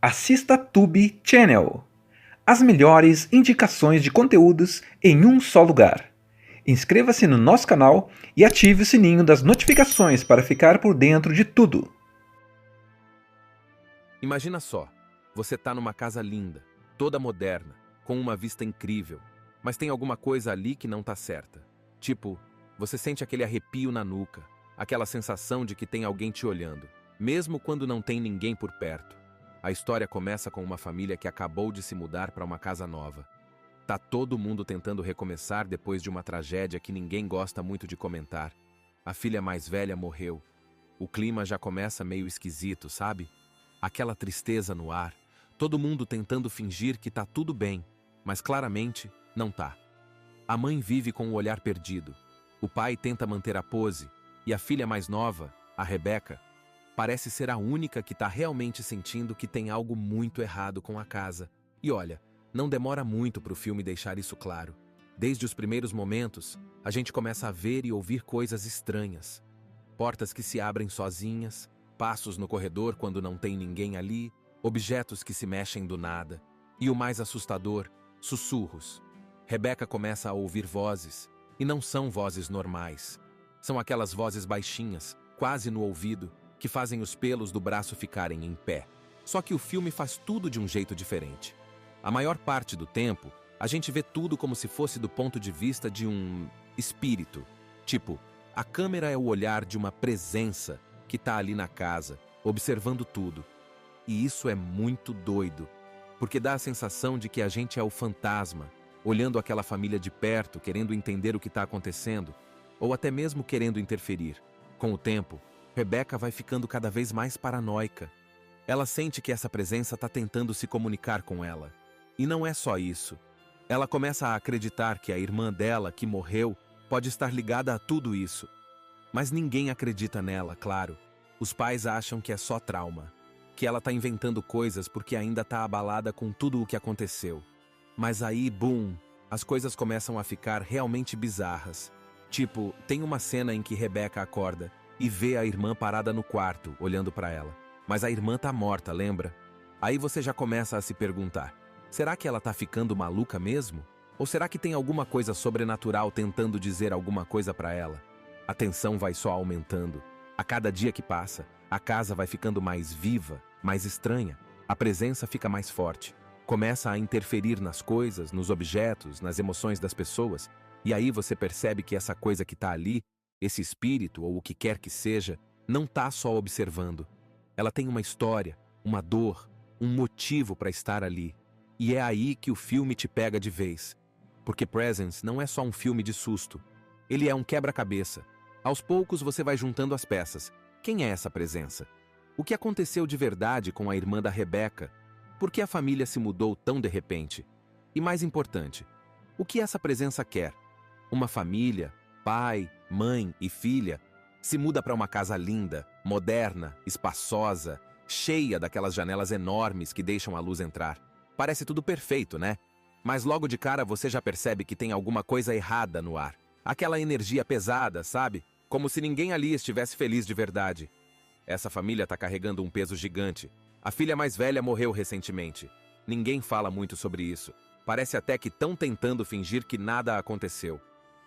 Assista Tube Channel. As melhores indicações de conteúdos em um só lugar. Inscreva-se no nosso canal e ative o sininho das notificações para ficar por dentro de tudo. Imagina só, você tá numa casa linda, toda moderna, com uma vista incrível, mas tem alguma coisa ali que não tá certa. Tipo, você sente aquele arrepio na nuca, aquela sensação de que tem alguém te olhando, mesmo quando não tem ninguém por perto. A história começa com uma família que acabou de se mudar para uma casa nova. Tá todo mundo tentando recomeçar depois de uma tragédia que ninguém gosta muito de comentar. A filha mais velha morreu. O clima já começa meio esquisito, sabe? Aquela tristeza no ar. Todo mundo tentando fingir que tá tudo bem, mas claramente não tá. A mãe vive com o olhar perdido. O pai tenta manter a pose, e a filha mais nova, a Rebecca, parece ser a única que tá realmente sentindo que tem algo muito errado com a casa. E olha, não demora muito pro filme deixar isso claro. Desde os primeiros momentos, a gente começa a ver e ouvir coisas estranhas. Portas que se abrem sozinhas, passos no corredor quando não tem ninguém ali, objetos que se mexem do nada. E o mais assustador, sussurros. Rebecca começa a ouvir vozes, e não são vozes normais. São aquelas vozes baixinhas, quase no ouvido, que fazem os pelos do braço ficarem em pé. Só que o filme faz tudo de um jeito diferente. A maior parte do tempo, a gente vê tudo como se fosse do ponto de vista de um espírito. Tipo, a câmera é o olhar de uma presença que tá ali na casa, observando tudo. E isso é muito doido, porque dá a sensação de que a gente é o fantasma, olhando aquela família de perto, querendo entender o que está acontecendo, ou até mesmo querendo interferir. Com o tempo, Rebecca vai ficando cada vez mais paranoica. Ela sente que essa presença está tentando se comunicar com ela. E não é só isso. Ela começa a acreditar que a irmã dela, que morreu, pode estar ligada a tudo isso. Mas ninguém acredita nela, claro. Os pais acham que é só trauma, que ela está inventando coisas porque ainda está abalada com tudo o que aconteceu. Mas aí, boom, as coisas começam a ficar realmente bizarras. Tipo, tem uma cena em que Rebecca acorda e vê a irmã parada no quarto, olhando para ela. Mas a irmã tá morta, lembra? Aí você já começa a se perguntar, será que ela tá ficando maluca mesmo? Ou será que tem alguma coisa sobrenatural tentando dizer alguma coisa para ela? A tensão vai só aumentando. A cada dia que passa, a casa vai ficando mais viva, mais estranha. A presença fica mais forte. Começa a interferir nas coisas, nos objetos, nas emoções das pessoas. E aí você percebe que essa coisa que tá ali, esse espírito ou o que quer que seja, não tá só observando. Ela tem uma história, uma dor, um motivo para estar ali. E é aí que o filme te pega de vez. Porque Presence não é só um filme de susto. Ele é um quebra-cabeça. Aos poucos você vai juntando as peças. Quem é essa presença? O que aconteceu de verdade com a irmã da Rebecca? Por que a família se mudou tão de repente? E mais importante, o que essa presença quer? Uma família, pai, mãe e filha, se muda para uma casa linda, moderna, espaçosa, cheia daquelas janelas enormes que deixam a luz entrar. Parece tudo perfeito, né? Mas logo de cara você já percebe que tem alguma coisa errada no ar. Aquela energia pesada, sabe? Como se ninguém ali estivesse feliz de verdade. Essa família tá carregando um peso gigante. A filha mais velha morreu recentemente. Ninguém fala muito sobre isso. Parece até que estão tentando fingir que nada aconteceu.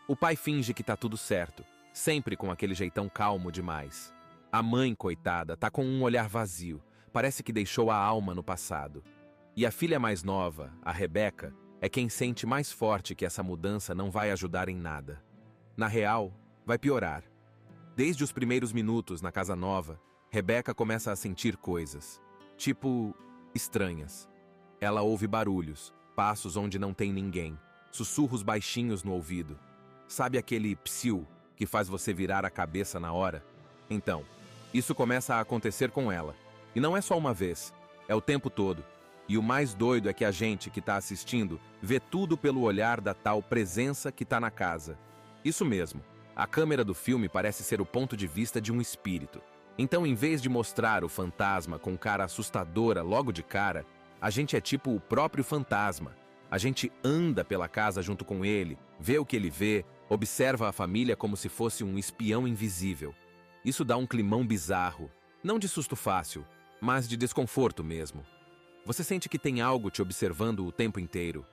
O pai finge que tá tudo certo, sempre com aquele jeitão calmo demais. A mãe, coitada, tá com um olhar vazio. Parece que deixou a alma no passado. E a filha mais nova, a Rebecca, é quem sente mais forte que essa mudança não vai ajudar em nada. Na real, vai piorar. Desde os primeiros minutos na casa nova, Rebecca começa a sentir coisas. Tipo, estranhas. Ela ouve barulhos, passos onde não tem ninguém, sussurros baixinhos no ouvido. Sabe aquele psiu que faz você virar a cabeça na hora? Então, isso começa a acontecer com ela. E não é só uma vez, é o tempo todo. E o mais doido é que a gente que está assistindo vê tudo pelo olhar da tal presença que está na casa. Isso mesmo, a câmera do filme parece ser o ponto de vista de um espírito. Então, em vez de mostrar o fantasma com cara assustadora logo de cara, a gente é tipo o próprio fantasma. A gente anda pela casa junto com ele, vê o que ele vê, observa a família como se fosse um espião invisível. Isso dá um climão bizarro, não de susto fácil, mas de desconforto mesmo. Você sente que tem algo te observando o tempo inteiro.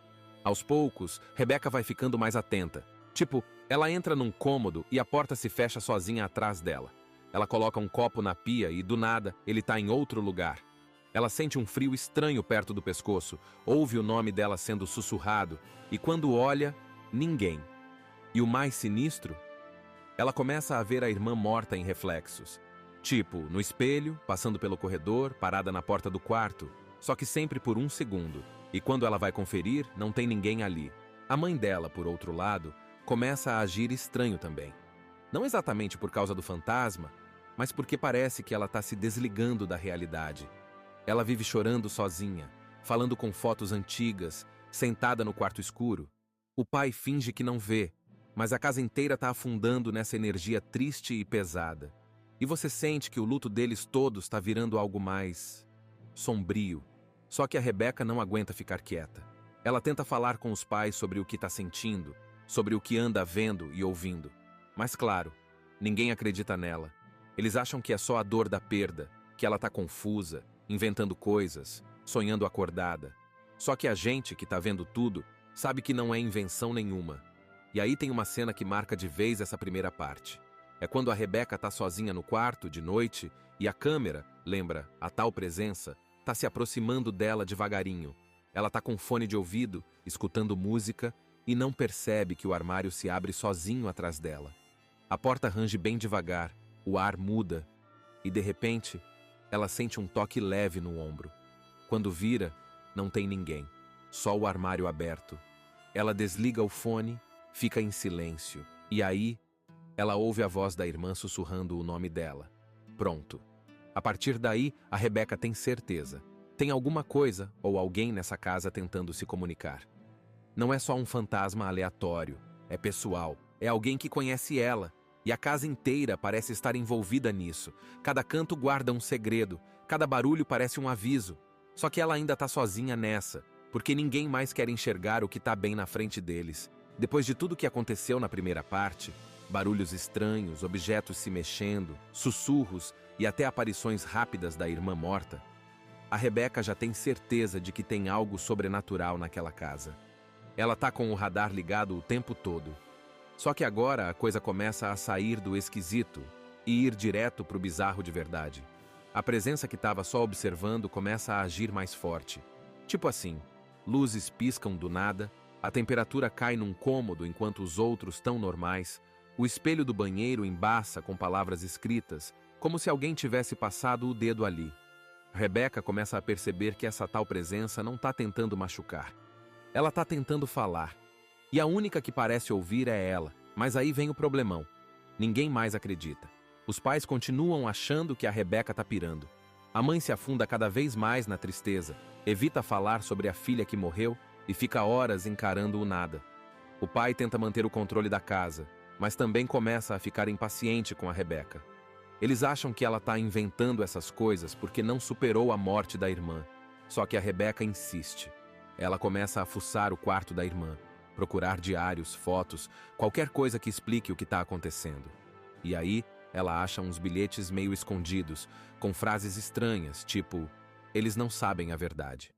Aos poucos, Rebeca vai ficando mais atenta. Tipo, ela entra num cômodo e a porta se fecha sozinha atrás dela. Ela coloca um copo na pia e, do nada, ele tá em outro lugar. Ela sente um frio estranho perto do pescoço, ouve o nome dela sendo sussurrado, e quando olha, ninguém. E o mais sinistro? Ela começa a ver a irmã morta em reflexos. Tipo, no espelho, passando pelo corredor, parada na porta do quarto, só que sempre por um segundo. E quando ela vai conferir, não tem ninguém ali. A mãe dela, por outro lado, começa a agir estranho também. Não exatamente por causa do fantasma, mas porque parece que ela está se desligando da realidade. Ela vive chorando sozinha, falando com fotos antigas, sentada no quarto escuro. O pai finge que não vê, mas a casa inteira está afundando nessa energia triste e pesada. E você sente que o luto deles todos está virando algo mais sombrio. Só que a Rebeca não aguenta ficar quieta. Ela tenta falar com os pais sobre o que está sentindo, sobre o que anda vendo e ouvindo. Mas claro, ninguém acredita nela. Eles acham que é só a dor da perda, que ela está confusa, inventando coisas, sonhando acordada. Só que a gente que está vendo tudo sabe que não é invenção nenhuma. E aí tem uma cena que marca de vez essa primeira parte. É quando a Rebeca está sozinha no quarto, de noite, e a câmera, lembra, a tal presença, está se aproximando dela devagarinho. Ela está com fone de ouvido, escutando música, e não percebe que o armário se abre sozinho atrás dela. A porta range bem devagar, o ar muda, e de repente, ela sente um toque leve no ombro. Quando vira, não tem ninguém, só o armário aberto. Ela desliga o fone, fica em silêncio, e aí, ela ouve a voz da irmã sussurrando o nome dela. Pronto. A partir daí, a Rebeca tem certeza. Tem alguma coisa ou alguém nessa casa tentando se comunicar. Não é só um fantasma aleatório, é pessoal, é alguém que conhece ela, e a casa inteira parece estar envolvida nisso. Cada canto guarda um segredo, cada barulho parece um aviso. Só que ela ainda está sozinha nessa, porque ninguém mais quer enxergar o que está bem na frente deles. Depois de tudo que aconteceu na primeira parte, barulhos estranhos, objetos se mexendo, sussurros e até aparições rápidas da irmã morta, a Rebeca já tem certeza de que tem algo sobrenatural naquela casa. Ela tá com o radar ligado o tempo todo. Só que agora a coisa começa a sair do esquisito e ir direto pro bizarro de verdade. A presença que estava só observando começa a agir mais forte. Tipo assim, luzes piscam do nada, a temperatura cai num cômodo enquanto os outros estão normais, o espelho do banheiro embaça com palavras escritas, como se alguém tivesse passado o dedo ali. Rebeca começa a perceber que essa tal presença não está tentando machucar. Ela está tentando falar. E a única que parece ouvir é ela. Mas aí vem o problemão. Ninguém mais acredita. Os pais continuam achando que a Rebeca está pirando. A mãe se afunda cada vez mais na tristeza, evita falar sobre a filha que morreu e fica horas encarando o nada. O pai tenta manter o controle da casa, mas também começa a ficar impaciente com a Rebeca. Eles acham que ela está inventando essas coisas porque não superou a morte da irmã. Só que a Rebeca insiste. Ela começa a fuçar o quarto da irmã, procurar diários, fotos, qualquer coisa que explique o que está acontecendo. E aí, ela acha uns bilhetes meio escondidos, com frases estranhas, tipo, eles não sabem a verdade.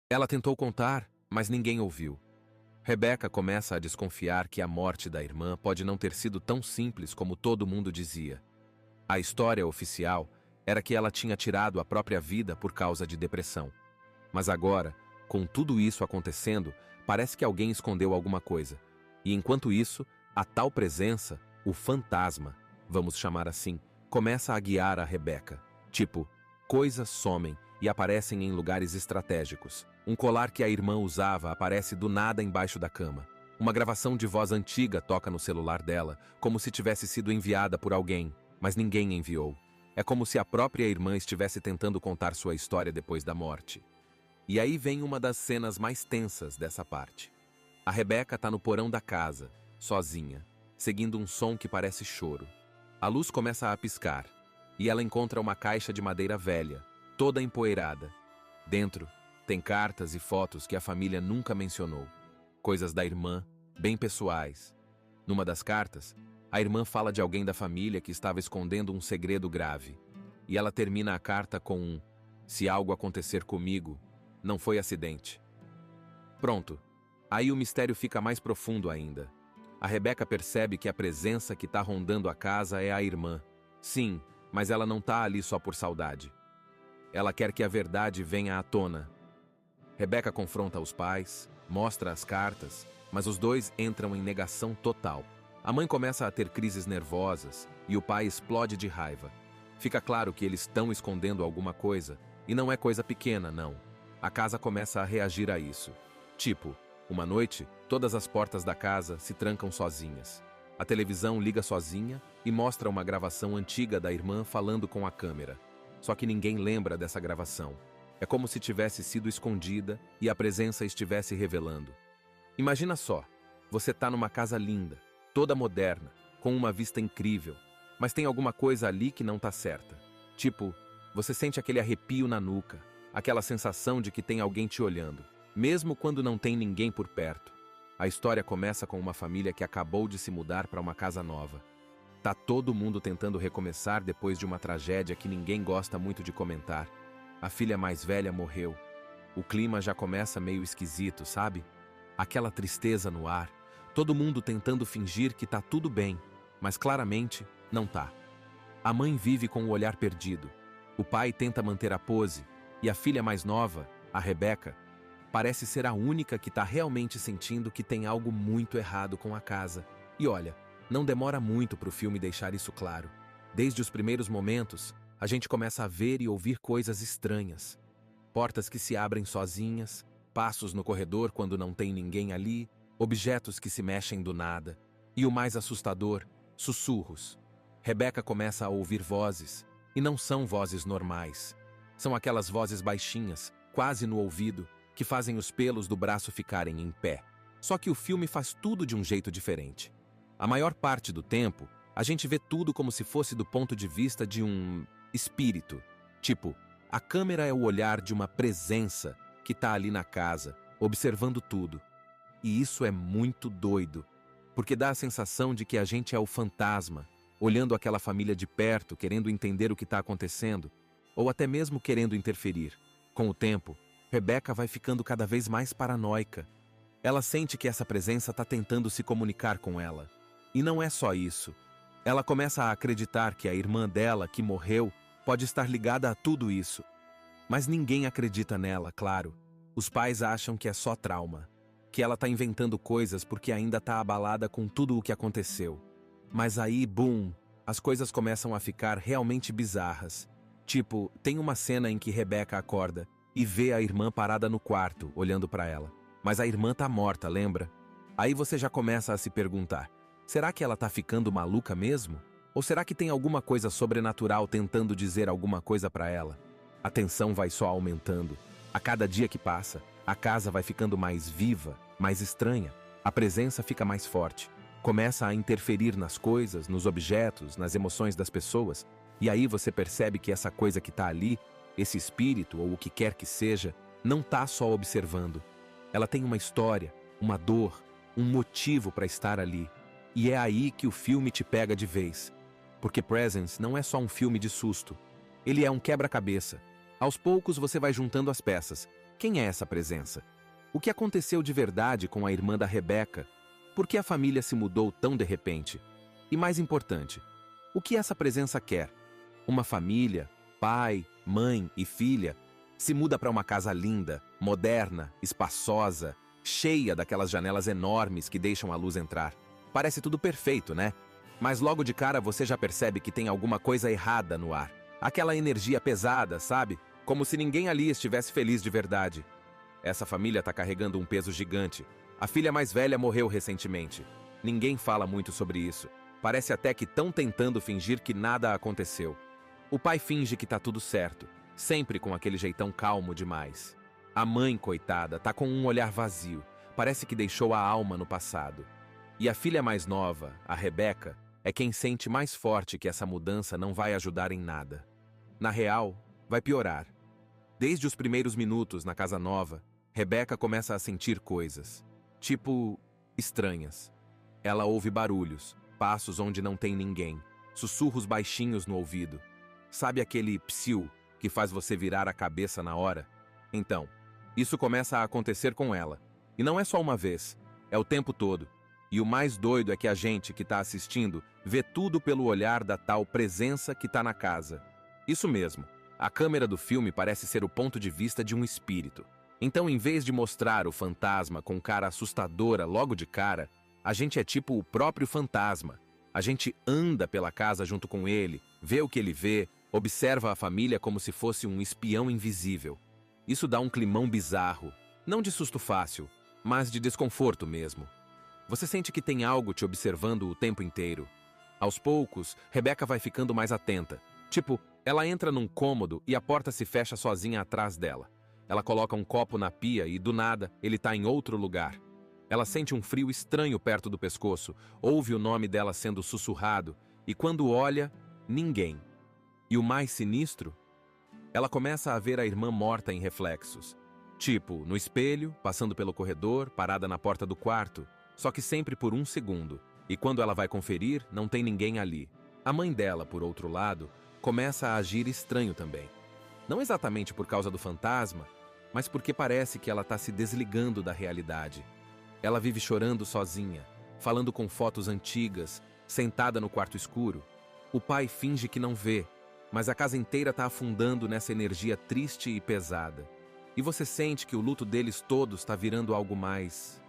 Ela tentou contar, mas ninguém ouviu. Rebeca começa a desconfiar que a morte da irmã pode não ter sido tão simples como todo mundo dizia. A história oficial era que ela tinha tirado a própria vida por causa de depressão. Mas agora, com tudo isso acontecendo, parece que alguém escondeu alguma coisa. E enquanto isso, a tal presença, o fantasma, vamos chamar assim, começa a guiar a Rebeca. Tipo, coisas somem e aparecem em lugares estratégicos. Um colar que a irmã usava aparece do nada embaixo da cama. Uma gravação de voz antiga toca no celular dela, como se tivesse sido enviada por alguém, mas ninguém enviou. É como se a própria irmã estivesse tentando contar sua história depois da morte. E aí vem uma das cenas mais tensas dessa parte. A Rebeca está no porão da casa, sozinha, seguindo um som que parece choro. A luz começa a piscar, e ela encontra uma caixa de madeira velha, toda empoeirada. Dentro, tem cartas e fotos que a família nunca mencionou. Coisas da irmã, bem pessoais. Numa das cartas, a irmã fala de alguém da família que estava escondendo um segredo grave. E ela termina a carta com um: se algo acontecer comigo, não foi acidente. Pronto. Aí o mistério fica mais profundo ainda. A Rebeca percebe que a presença que tá rondando a casa é a irmã. Sim, mas ela não tá ali só por saudade. Ela quer que a verdade venha à tona. Rebeca confronta os pais, mostra as cartas, mas os dois entram em negação total. A mãe começa a ter crises nervosas e o pai explode de raiva. Fica claro que eles estão escondendo alguma coisa, e não é coisa pequena, não. A casa começa a reagir a isso. Tipo, uma noite, todas as portas da casa se trancam sozinhas. A televisão liga sozinha e mostra uma gravação antiga da irmã falando com a câmera. Só que ninguém lembra dessa gravação. É como se tivesse sido escondida e a presença estivesse revelando. Imagina só, você tá numa casa linda, toda moderna, com uma vista incrível, mas tem alguma coisa ali que não tá certa. Tipo, você sente aquele arrepio na nuca, aquela sensação de que tem alguém te olhando, mesmo quando não tem ninguém por perto. A história começa com uma família que acabou de se mudar para uma casa nova. Tá todo mundo tentando recomeçar depois de uma tragédia que ninguém gosta muito de comentar. A filha mais velha morreu. O clima já começa meio esquisito, sabe? Aquela tristeza no ar. Todo mundo tentando fingir que tá tudo bem, mas claramente não tá. A mãe vive com o olhar perdido. O pai tenta manter a pose, e a filha mais nova, a Rebeca, parece ser a única que tá realmente sentindo que tem algo muito errado com a casa. E olha, não demora muito pro filme deixar isso claro. Desde os primeiros momentos, a gente começa a ver e ouvir coisas estranhas. Portas que se abrem sozinhas, passos no corredor quando não tem ninguém ali, objetos que se mexem do nada. E o mais assustador, sussurros. Rebeca começa a ouvir vozes, e não são vozes normais. São aquelas vozes baixinhas, quase no ouvido, que fazem os pelos do braço ficarem em pé. Só que o filme faz tudo de um jeito diferente. A maior parte do tempo, a gente vê tudo como se fosse do ponto de vista de um espírito. Tipo, a câmera é o olhar de uma presença que tá ali na casa, observando tudo. E isso é muito doido, porque dá a sensação de que a gente é o fantasma, olhando aquela família de perto, querendo entender o que está acontecendo, ou até mesmo querendo interferir. Com o tempo, Rebeca vai ficando cada vez mais paranoica. Ela sente que essa presença está tentando se comunicar com ela. E não é só isso. Ela começa a acreditar que a irmã dela, que morreu, pode estar ligada a tudo isso. Mas ninguém acredita nela, claro. Os pais acham que é só trauma, que ela está inventando coisas porque ainda está abalada com tudo o que aconteceu. Mas aí, boom, as coisas começam a ficar realmente bizarras. Tipo, tem uma cena em que Rebeca acorda e vê a irmã parada no quarto, olhando para ela. Mas a irmã tá morta, lembra? Aí você já começa a se perguntar, será que ela tá ficando maluca mesmo? Ou será que tem alguma coisa sobrenatural tentando dizer alguma coisa para ela? A tensão vai só aumentando. A cada dia que passa, a casa vai ficando mais viva, mais estranha. A presença fica mais forte. Começa a interferir nas coisas, nos objetos, nas emoções das pessoas. E aí você percebe que essa coisa que tá ali, esse espírito ou o que quer que seja, não tá só observando. Ela tem uma história, uma dor, um motivo para estar ali. E é aí que o filme te pega de vez. Porque Presence não é só um filme de susto. Ele é um quebra-cabeça. Aos poucos você vai juntando as peças. Quem é essa presença? O que aconteceu de verdade com a irmã da Rebeca? Por que a família se mudou tão de repente? E mais importante, o que essa presença quer? Uma família, pai, mãe e filha, se muda para uma casa linda, moderna, espaçosa, cheia daquelas janelas enormes que deixam a luz entrar. Parece tudo perfeito, né? Mas logo de cara você já percebe que tem alguma coisa errada no ar. Aquela energia pesada, sabe? Como se ninguém ali estivesse feliz de verdade. Essa família tá carregando um peso gigante. A filha mais velha morreu recentemente. Ninguém fala muito sobre isso. Parece até que estão tentando fingir que nada aconteceu. O pai finge que tá tudo certo, sempre com aquele jeitão calmo demais. A mãe, coitada, tá com um olhar vazio. Parece que deixou a alma no passado. E a filha mais nova, a Rebeca, é quem sente mais forte que essa mudança não vai ajudar em nada. Na real, vai piorar. Desde os primeiros minutos na casa nova, Rebeca começa a sentir coisas. Tipo, estranhas. Ela ouve barulhos, passos onde não tem ninguém, sussurros baixinhos no ouvido. Sabe aquele psiu que faz você virar a cabeça na hora? Então, Isso começa a acontecer com ela. E não é só uma vez, é o tempo todo. E o mais doido é que a gente que está assistindo vê tudo pelo olhar da tal presença que está na casa. Isso mesmo, a câmera do filme parece ser o ponto de vista de um espírito. Então, em vez de mostrar o fantasma com cara assustadora logo de cara, a gente é tipo o próprio fantasma. A gente anda pela casa junto com ele, vê o que ele vê, observa a família como se fosse um espião invisível. Isso dá um climão bizarro, não de susto fácil, mas de desconforto mesmo. Você sente que tem algo te observando o tempo inteiro. Aos poucos, Rebecca vai ficando mais atenta. Tipo, ela entra num cômodo e a porta se fecha sozinha atrás dela. Ela coloca um copo na pia e, do nada, ele está em outro lugar. Ela sente um frio estranho perto do pescoço, ouve o nome dela sendo sussurrado, e quando olha, ninguém. E o mais sinistro? Ela começa a ver a irmã morta em reflexos. Tipo, no espelho, passando pelo corredor, parada na porta do quarto, só que sempre por um segundo. E quando ela vai conferir, não tem ninguém ali. A mãe dela, por outro lado, começa a agir estranho também. Não exatamente por causa do fantasma, mas porque parece que ela está se desligando da realidade. Ela vive chorando sozinha, falando com fotos antigas, sentada no quarto escuro. O pai finge que não vê, mas a casa inteira está afundando nessa energia triste e pesada. E você sente que o luto deles todos está virando algo mais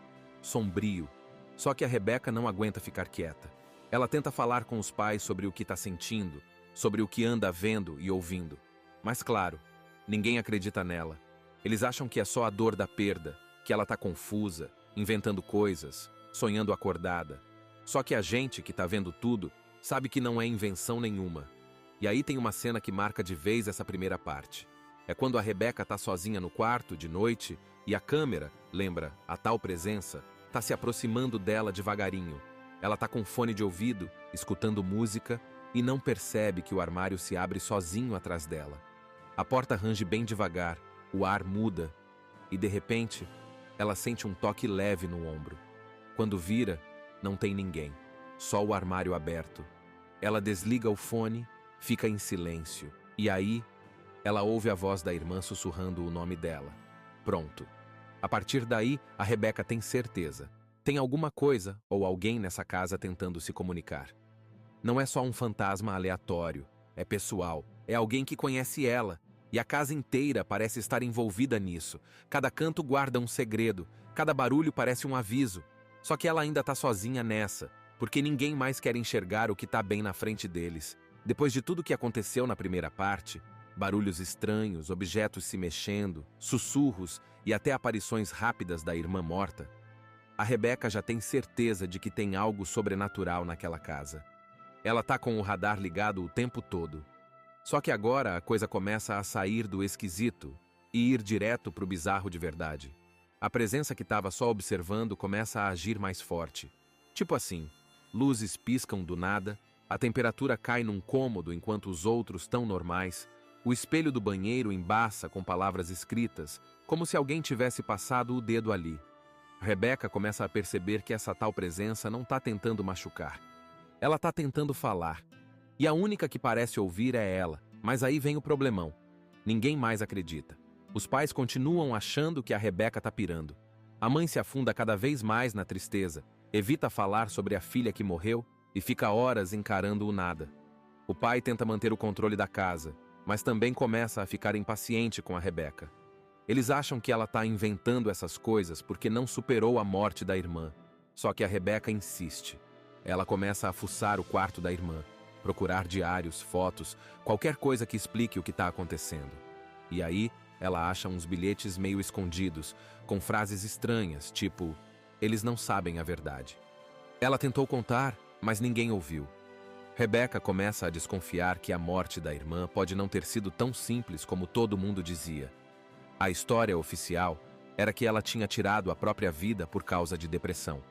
sombrio. Só que a Rebecca não aguenta ficar quieta. Ela tenta falar com os pais sobre o que está sentindo, sobre o que anda vendo e ouvindo. Mas claro, ninguém acredita nela. Eles acham que é só a dor da perda, que ela está confusa, inventando coisas, sonhando acordada. Só que a gente que está vendo tudo sabe que não é invenção nenhuma. E aí tem uma cena que marca de vez essa primeira parte. É quando a Rebecca está sozinha no quarto, de noite, e a câmera, lembra, a tal presença, está se aproximando dela devagarinho. Ela está com fone de ouvido, escutando música, e não percebe que o armário se abre sozinho atrás dela. A porta range bem devagar, o ar muda, e de repente, ela sente um toque leve no ombro. Quando vira, não tem ninguém, só o armário aberto. Ela desliga o fone, fica em silêncio, e aí, ela ouve a voz da irmã sussurrando o nome dela. Pronto. A partir daí, a Rebecca tem certeza. Tem alguma coisa ou alguém nessa casa tentando se comunicar. Não é só um fantasma aleatório, é pessoal, é alguém que conhece ela, e a casa inteira parece estar envolvida nisso. Cada canto guarda um segredo, cada barulho parece um aviso. Só que ela ainda está sozinha nessa, porque ninguém mais quer enxergar o que está bem na frente deles. Depois de tudo que aconteceu na primeira parte, barulhos estranhos, objetos se mexendo, sussurros e até aparições rápidas da irmã morta, a Rebecca já tem certeza de que tem algo sobrenatural naquela casa. Ela tá com o radar ligado o tempo todo. Só que agora a coisa começa a sair do esquisito e ir direto pro bizarro de verdade. A presença que estava só observando começa a agir mais forte. Tipo assim, luzes piscam do nada, a temperatura cai num cômodo enquanto os outros estão normais, o espelho do banheiro embaça com palavras escritas, como se alguém tivesse passado o dedo ali. Rebecca começa a perceber que essa tal presença não está tentando machucar. Ela está tentando falar. E a única que parece ouvir é ela. Mas aí vem o problemão. Ninguém mais acredita. Os pais continuam achando que a Rebecca está pirando. A mãe se afunda cada vez mais na tristeza, evita falar sobre a filha que morreu e fica horas encarando o nada. O pai tenta manter o controle da casa, mas também começa a ficar impaciente com a Rebecca. Eles acham que ela está inventando essas coisas porque não superou a morte da irmã. Só que a Rebecca insiste. Ela começa a fuçar o quarto da irmã, procurar diários, fotos, qualquer coisa que explique o que está acontecendo. E aí, ela acha uns bilhetes meio escondidos, com frases estranhas, tipo, eles não sabem a verdade. Ela tentou contar, mas ninguém ouviu. Rebecca começa a desconfiar que a morte da irmã pode não ter sido tão simples como todo mundo dizia. A história oficial era que ela tinha tirado a própria vida por causa de depressão.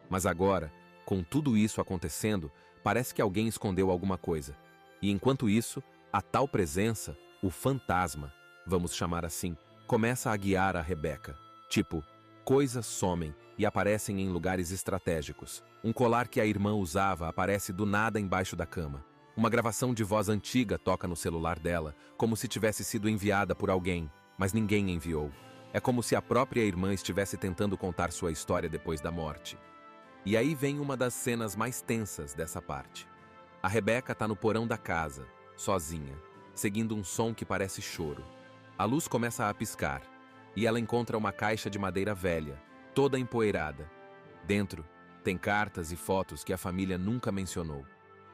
Mas agora, com tudo isso acontecendo, parece que alguém escondeu alguma coisa. E enquanto isso, a tal presença, o fantasma, vamos chamar assim, começa a guiar a Rebecca. Tipo, coisas somem e aparecem em lugares estratégicos. Um colar que a irmã usava aparece do nada embaixo da cama. Uma gravação de voz antiga toca no celular dela, como se tivesse sido enviada por alguém, mas ninguém enviou. É como se a própria irmã estivesse tentando contar sua história depois da morte. E aí vem uma das cenas mais tensas dessa parte. A Rebecca tá no porão da casa, sozinha, seguindo um som que parece choro. A luz começa a piscar, e ela encontra uma caixa de madeira velha, toda empoeirada. Dentro, tem cartas e fotos que a família nunca mencionou.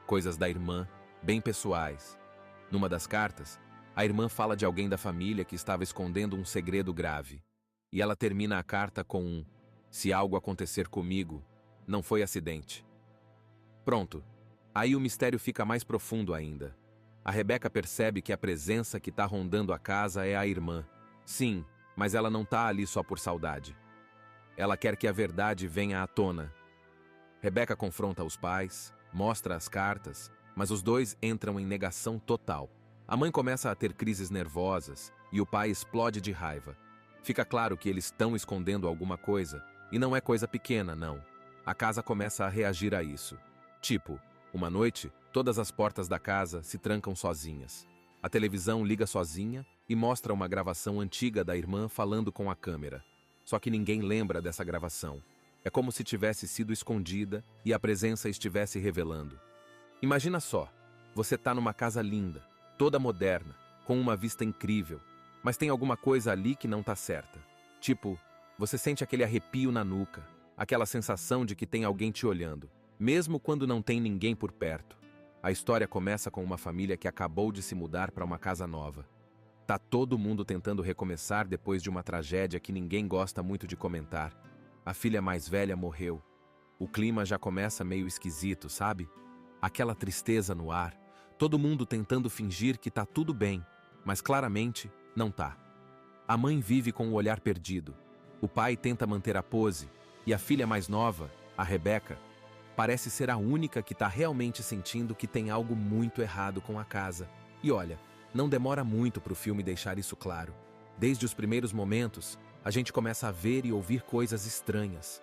Coisas da irmã, bem pessoais. Numa das cartas, a irmã fala de alguém da família que estava escondendo um segredo grave. E ela termina a carta com um: "Se algo acontecer comigo, não foi acidente." Pronto. Aí o mistério fica mais profundo ainda. A Rebecca percebe que a presença que tá rondando a casa é a irmã. Sim, mas ela não tá ali só por saudade. Ela quer que a verdade venha à tona. Rebecca confronta os pais, mostra as cartas, mas os dois entram em negação total. A mãe começa a ter crises nervosas e o pai explode de raiva. Fica claro que eles estão escondendo alguma coisa, e não é coisa pequena, não. A casa começa a reagir a isso. Tipo, uma noite, todas as portas da casa se trancam sozinhas. A televisão liga sozinha e mostra uma gravação antiga da irmã falando com a câmera. Só que ninguém lembra dessa gravação. É como se tivesse sido escondida e a presença estivesse revelando. Imagina só, você tá numa casa linda, toda moderna, com uma vista incrível, mas tem alguma coisa ali que não tá certa. Tipo, você sente aquele arrepio na nuca, aquela sensação de que tem alguém te olhando, mesmo quando não tem ninguém por perto. A história começa com uma família que acabou de se mudar para uma casa nova. Tá todo mundo tentando recomeçar depois de uma tragédia que ninguém gosta muito de comentar. A filha mais velha morreu. O clima já começa meio esquisito, sabe? Aquela tristeza no ar. Todo mundo tentando fingir que tá tudo bem, mas claramente não tá. A mãe vive com o olhar perdido. O pai tenta manter a pose, e a filha mais nova, a Rebecca, parece ser a única que tá realmente sentindo que tem algo muito errado com a casa. E olha, não demora muito pro filme deixar isso claro. Desde os primeiros momentos, a gente começa a ver e ouvir coisas estranhas.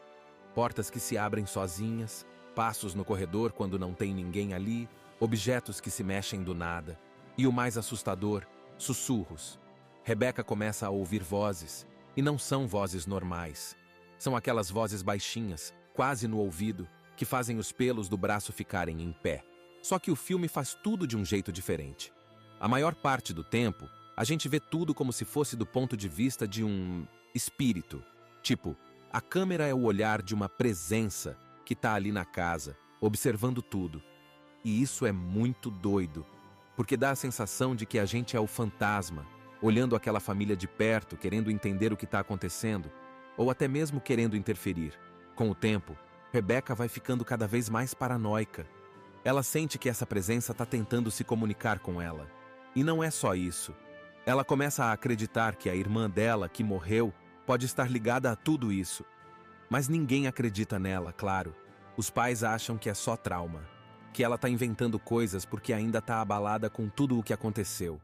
Portas que se abrem sozinhas, passos no corredor quando não tem ninguém ali, objetos que se mexem do nada. E o mais assustador, sussurros. Rebecca começa a ouvir vozes, e não são vozes normais. São aquelas vozes baixinhas, quase no ouvido, que fazem os pelos do braço ficarem em pé. Só que o filme faz tudo de um jeito diferente. A maior parte do tempo, a gente vê tudo como se fosse do ponto de vista de um espírito. Tipo, a câmera é o olhar de uma presença que tá ali na casa, observando tudo. E isso é muito doido, porque dá a sensação de que a gente é o fantasma, olhando aquela família de perto, querendo entender o que tá acontecendo, ou até mesmo querendo interferir. Com o tempo, Rebecca vai ficando cada vez mais paranoica. Ela sente que essa presença tá tentando se comunicar com ela. E não é só isso. Ela começa a acreditar que a irmã dela, que morreu, pode estar ligada a tudo isso. Mas ninguém acredita nela, claro. Os pais acham que é só trauma, que ela tá inventando coisas porque ainda tá abalada com tudo o que aconteceu.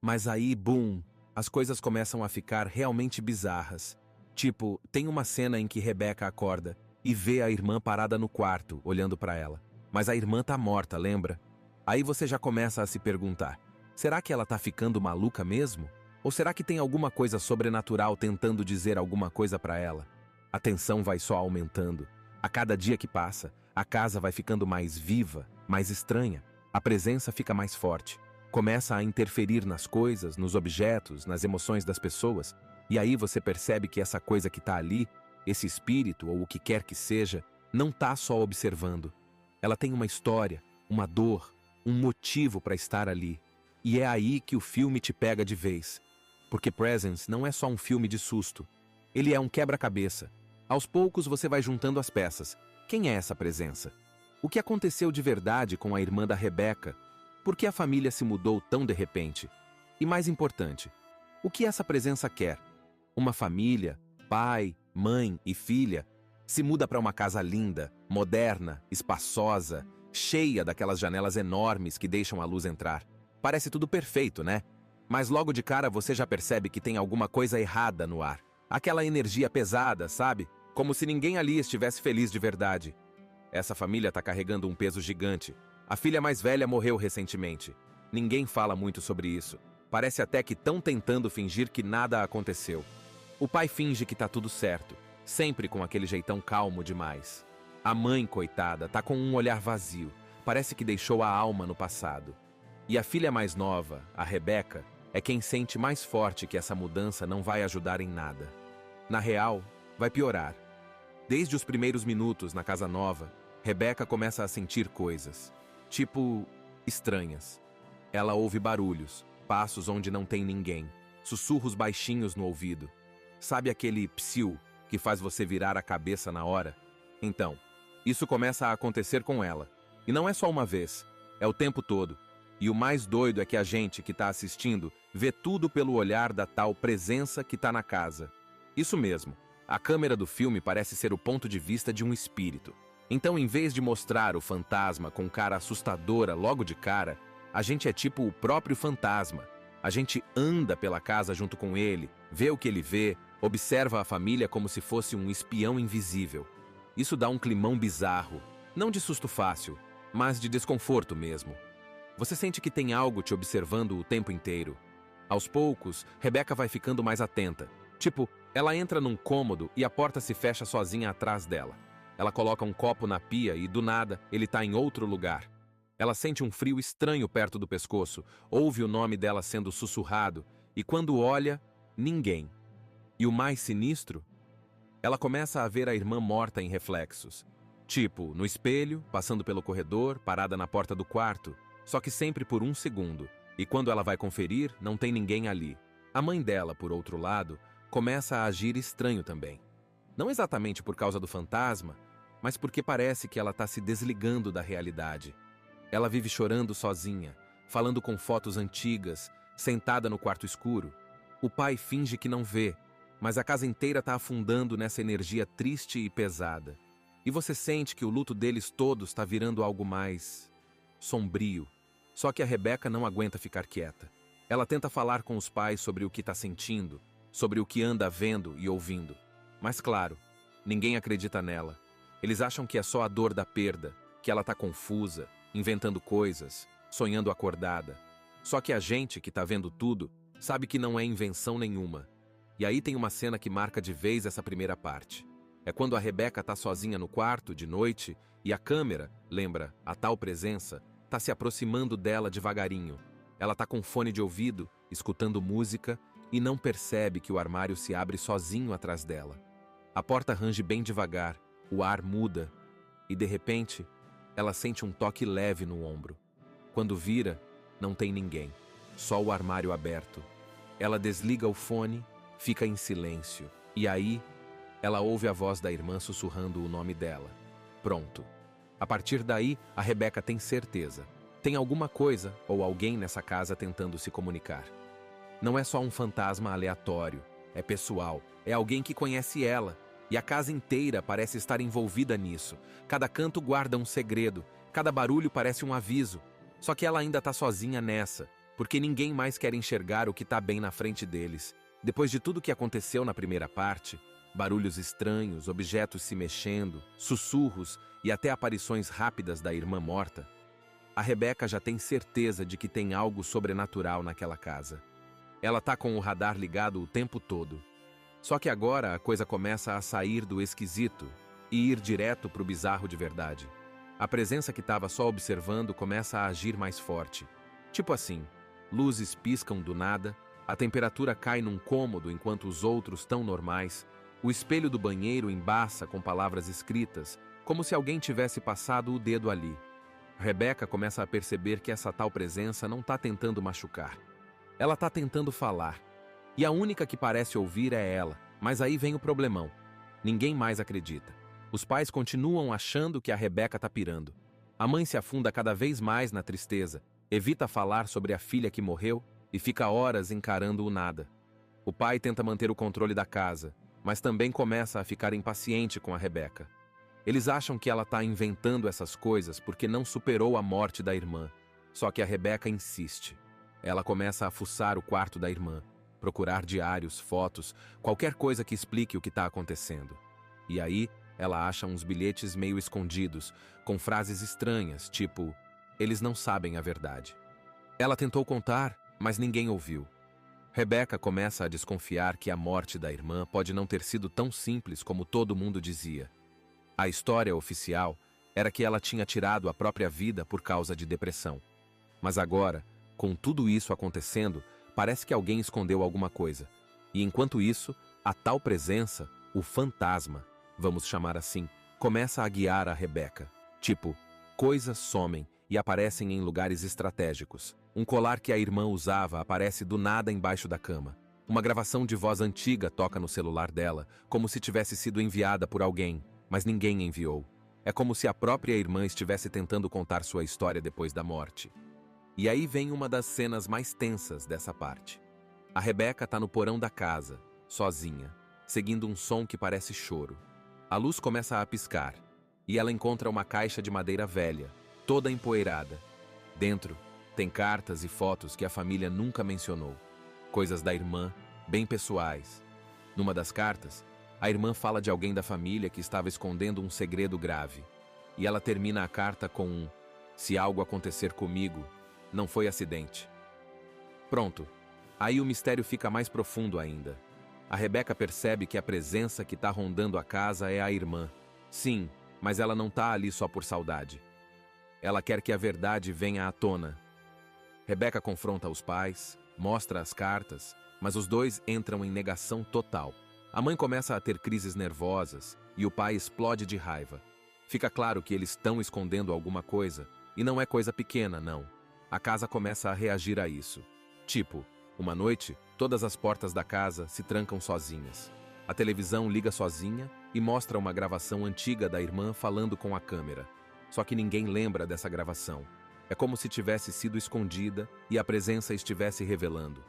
Mas aí, boom, as coisas começam a ficar realmente bizarras. Tipo, tem uma cena em que Rebecca acorda e vê a irmã parada no quarto, olhando pra ela. Mas a irmã tá morta, lembra? Aí você já começa a se perguntar: será que ela tá ficando maluca mesmo? Ou será que tem alguma coisa sobrenatural tentando dizer alguma coisa pra ela? A tensão vai só aumentando. A cada dia que passa, a casa vai ficando mais viva, mais estranha. A presença fica mais forte. Começa a interferir nas coisas, nos objetos, nas emoções das pessoas. E aí você percebe que essa coisa que tá ali, esse espírito ou o que quer que seja, não tá só observando. Ela tem uma história, uma dor, um motivo para estar ali. E é aí que o filme te pega de vez. Porque Presence não é só um filme de susto. Ele é um quebra-cabeça. Aos poucos você vai juntando as peças. Quem é essa presença? O que aconteceu de verdade com a irmã da Rebecca? Por que a família se mudou tão de repente? E mais importante, o que essa presença quer? Uma família, pai, mãe e filha, se muda para uma casa linda, moderna, espaçosa, cheia daquelas janelas enormes que deixam a luz entrar. Parece tudo perfeito, né? Mas logo de cara você já percebe que tem alguma coisa errada no ar. Aquela energia pesada, sabe? Como se ninguém ali estivesse feliz de verdade. Essa família tá carregando um peso gigante. A filha mais velha morreu recentemente. Ninguém fala muito sobre isso. Parece até que estão tentando fingir que nada aconteceu. O pai finge que tá tudo certo, sempre com aquele jeitão calmo demais. A mãe, coitada, tá com um olhar vazio, parece que deixou a alma no passado. E a filha mais nova, a Rebeca, é quem sente mais forte que essa mudança não vai ajudar em nada. Na real, vai piorar. Desde os primeiros minutos na casa nova, Rebeca começa a sentir coisas, tipo, estranhas. Ela ouve barulhos, passos onde não tem ninguém, sussurros baixinhos no ouvido. Sabe aquele psiu que faz você virar a cabeça na hora? Então, isso começa a acontecer com ela. E não é só uma vez, é o tempo todo. E o mais doido é que a gente que está assistindo vê tudo pelo olhar da tal presença que está na casa. Isso mesmo, a câmera do filme parece ser o ponto de vista de um espírito. Então, em vez de mostrar o fantasma com cara assustadora logo de cara, a gente é tipo o próprio fantasma. A gente anda pela casa junto com ele, vê o que ele vê, observa a família como se fosse um espião invisível. Isso dá um climão bizarro, não de susto fácil, mas de desconforto mesmo. Você sente que tem algo te observando o tempo inteiro. Aos poucos, Rebeca vai ficando mais atenta. Tipo, ela entra num cômodo e a porta se fecha sozinha atrás dela. Ela coloca um copo na pia e, do nada, ele tá em outro lugar. Ela sente um frio estranho perto do pescoço, ouve o nome dela sendo sussurrado, e quando olha, ninguém. E o mais sinistro? Ela começa a ver a irmã morta em reflexos. Tipo, no espelho, passando pelo corredor, parada na porta do quarto, só que sempre por um segundo. E quando ela vai conferir, não tem ninguém ali. A mãe dela, por outro lado, começa a agir estranho também. Não exatamente por causa do fantasma, mas porque parece que ela está se desligando da realidade. Ela vive chorando sozinha, falando com fotos antigas, sentada no quarto escuro. O pai finge que não vê, mas a casa inteira está afundando nessa energia triste e pesada. E você sente que o luto deles todos está virando algo mais sombrio. Só que a Rebeca não aguenta ficar quieta. Ela tenta falar com os pais sobre o que está sentindo, sobre o que anda vendo e ouvindo. Mas claro, ninguém acredita nela. Eles acham que é só a dor da perda, que ela está confusa, inventando coisas, sonhando acordada. Só que a gente que está vendo tudo sabe que não é invenção nenhuma. E aí tem uma cena que marca de vez essa primeira parte. É quando a Rebeca está sozinha no quarto, de noite, e a câmera, lembra, a tal presença, está se aproximando dela devagarinho. Ela está com fone de ouvido, escutando música, e não percebe que o armário se abre sozinho atrás dela. A porta range bem devagar, o ar muda, e de repente, ela sente um toque leve no ombro. Quando vira, não tem ninguém, só o armário aberto. Ela desliga o fone, fica em silêncio, e aí, ela ouve a voz da irmã sussurrando o nome dela. Pronto. A partir daí, a Rebeca tem certeza. Tem alguma coisa ou alguém nessa casa tentando se comunicar. Não é só um fantasma aleatório, é pessoal, é alguém que conhece ela, e a casa inteira parece estar envolvida nisso. Cada canto guarda um segredo, cada barulho parece um aviso. Só que ela ainda está sozinha nessa, porque ninguém mais quer enxergar o que está bem na frente deles. Depois de tudo que aconteceu na primeira parte, barulhos estranhos, objetos se mexendo, sussurros e até aparições rápidas da irmã morta, a Rebeca já tem certeza de que tem algo sobrenatural naquela casa. Ela tá com o radar ligado o tempo todo. Só que agora a coisa começa a sair do esquisito e ir direto pro bizarro de verdade. A presença que estava só observando começa a agir mais forte. Tipo assim, luzes piscam do nada, a temperatura cai num cômodo enquanto os outros estão normais, o espelho do banheiro embaça com palavras escritas, como se alguém tivesse passado o dedo ali. Rebeca começa a perceber que essa tal presença não está tentando machucar. Ela está tentando falar. E a única que parece ouvir é ela. Mas aí vem o problemão. Ninguém mais acredita. Os pais continuam achando que a Rebeca está pirando. A mãe se afunda cada vez mais na tristeza, evita falar sobre a filha que morreu e fica horas encarando o nada. O pai tenta manter o controle da casa, mas também começa a ficar impaciente com a Rebeca. Eles acham que ela está inventando essas coisas porque não superou a morte da irmã. Só que a Rebeca insiste. Ela começa a fuçar o quarto da irmã, procurar diários, fotos, qualquer coisa que explique o que está acontecendo. E aí, ela acha uns bilhetes meio escondidos, com frases estranhas, tipo, eles não sabem a verdade. Ela tentou contar, mas ninguém ouviu. Rebecca começa a desconfiar que a morte da irmã pode não ter sido tão simples como todo mundo dizia. A história oficial era que ela tinha tirado a própria vida por causa de depressão. Mas agora, com tudo isso acontecendo, parece que alguém escondeu alguma coisa. E enquanto isso, a tal presença, o fantasma, vamos chamar assim, começa a guiar a Rebecca. Tipo, coisas somem e aparecem em lugares estratégicos. Um colar que a irmã usava aparece do nada embaixo da cama. Uma gravação de voz antiga toca no celular dela, como se tivesse sido enviada por alguém, mas ninguém enviou. É como se a própria irmã estivesse tentando contar sua história depois da morte. E aí vem uma das cenas mais tensas dessa parte. A Rebecca tá no porão da casa, sozinha, seguindo um som que parece choro. A luz começa a piscar, e ela encontra uma caixa de madeira velha, toda empoeirada. Dentro, tem cartas e fotos que a família nunca mencionou. Coisas da irmã, bem pessoais. Numa das cartas, a irmã fala de alguém da família que estava escondendo um segredo grave. E ela termina a carta com um: "Se algo acontecer comigo, não foi acidente." Pronto. Aí o mistério fica mais profundo ainda. A Rebecca percebe que a presença que está rondando a casa é a irmã. Sim, mas ela não tá ali só por saudade. Ela quer que a verdade venha à tona. Rebecca confronta os pais, mostra as cartas, mas os dois entram em negação total. A mãe começa a ter crises nervosas e o pai explode de raiva. Fica claro que eles estão escondendo alguma coisa, e não é coisa pequena, não. A casa começa a reagir a isso. Tipo, uma noite, todas as portas da casa se trancam sozinhas. A televisão liga sozinha e mostra uma gravação antiga da irmã falando com a câmera. Só que ninguém lembra dessa gravação. É como se tivesse sido escondida e a presença estivesse revelando.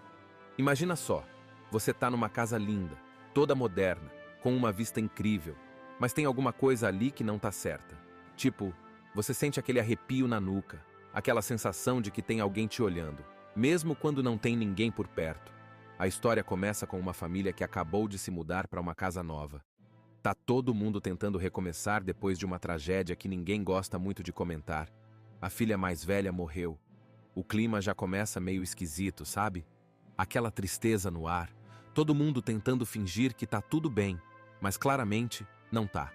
Imagina só, você tá numa casa linda, toda moderna, com uma vista incrível, mas tem alguma coisa ali que não tá certa. Tipo, você sente aquele arrepio na nuca, aquela sensação de que tem alguém te olhando, mesmo quando não tem ninguém por perto. A história começa com uma família que acabou de se mudar para uma casa nova. Tá todo mundo tentando recomeçar depois de uma tragédia que ninguém gosta muito de comentar. A filha mais velha morreu. O clima já começa meio esquisito, sabe? Aquela tristeza no ar. Todo mundo tentando fingir que tá tudo bem, mas claramente não tá.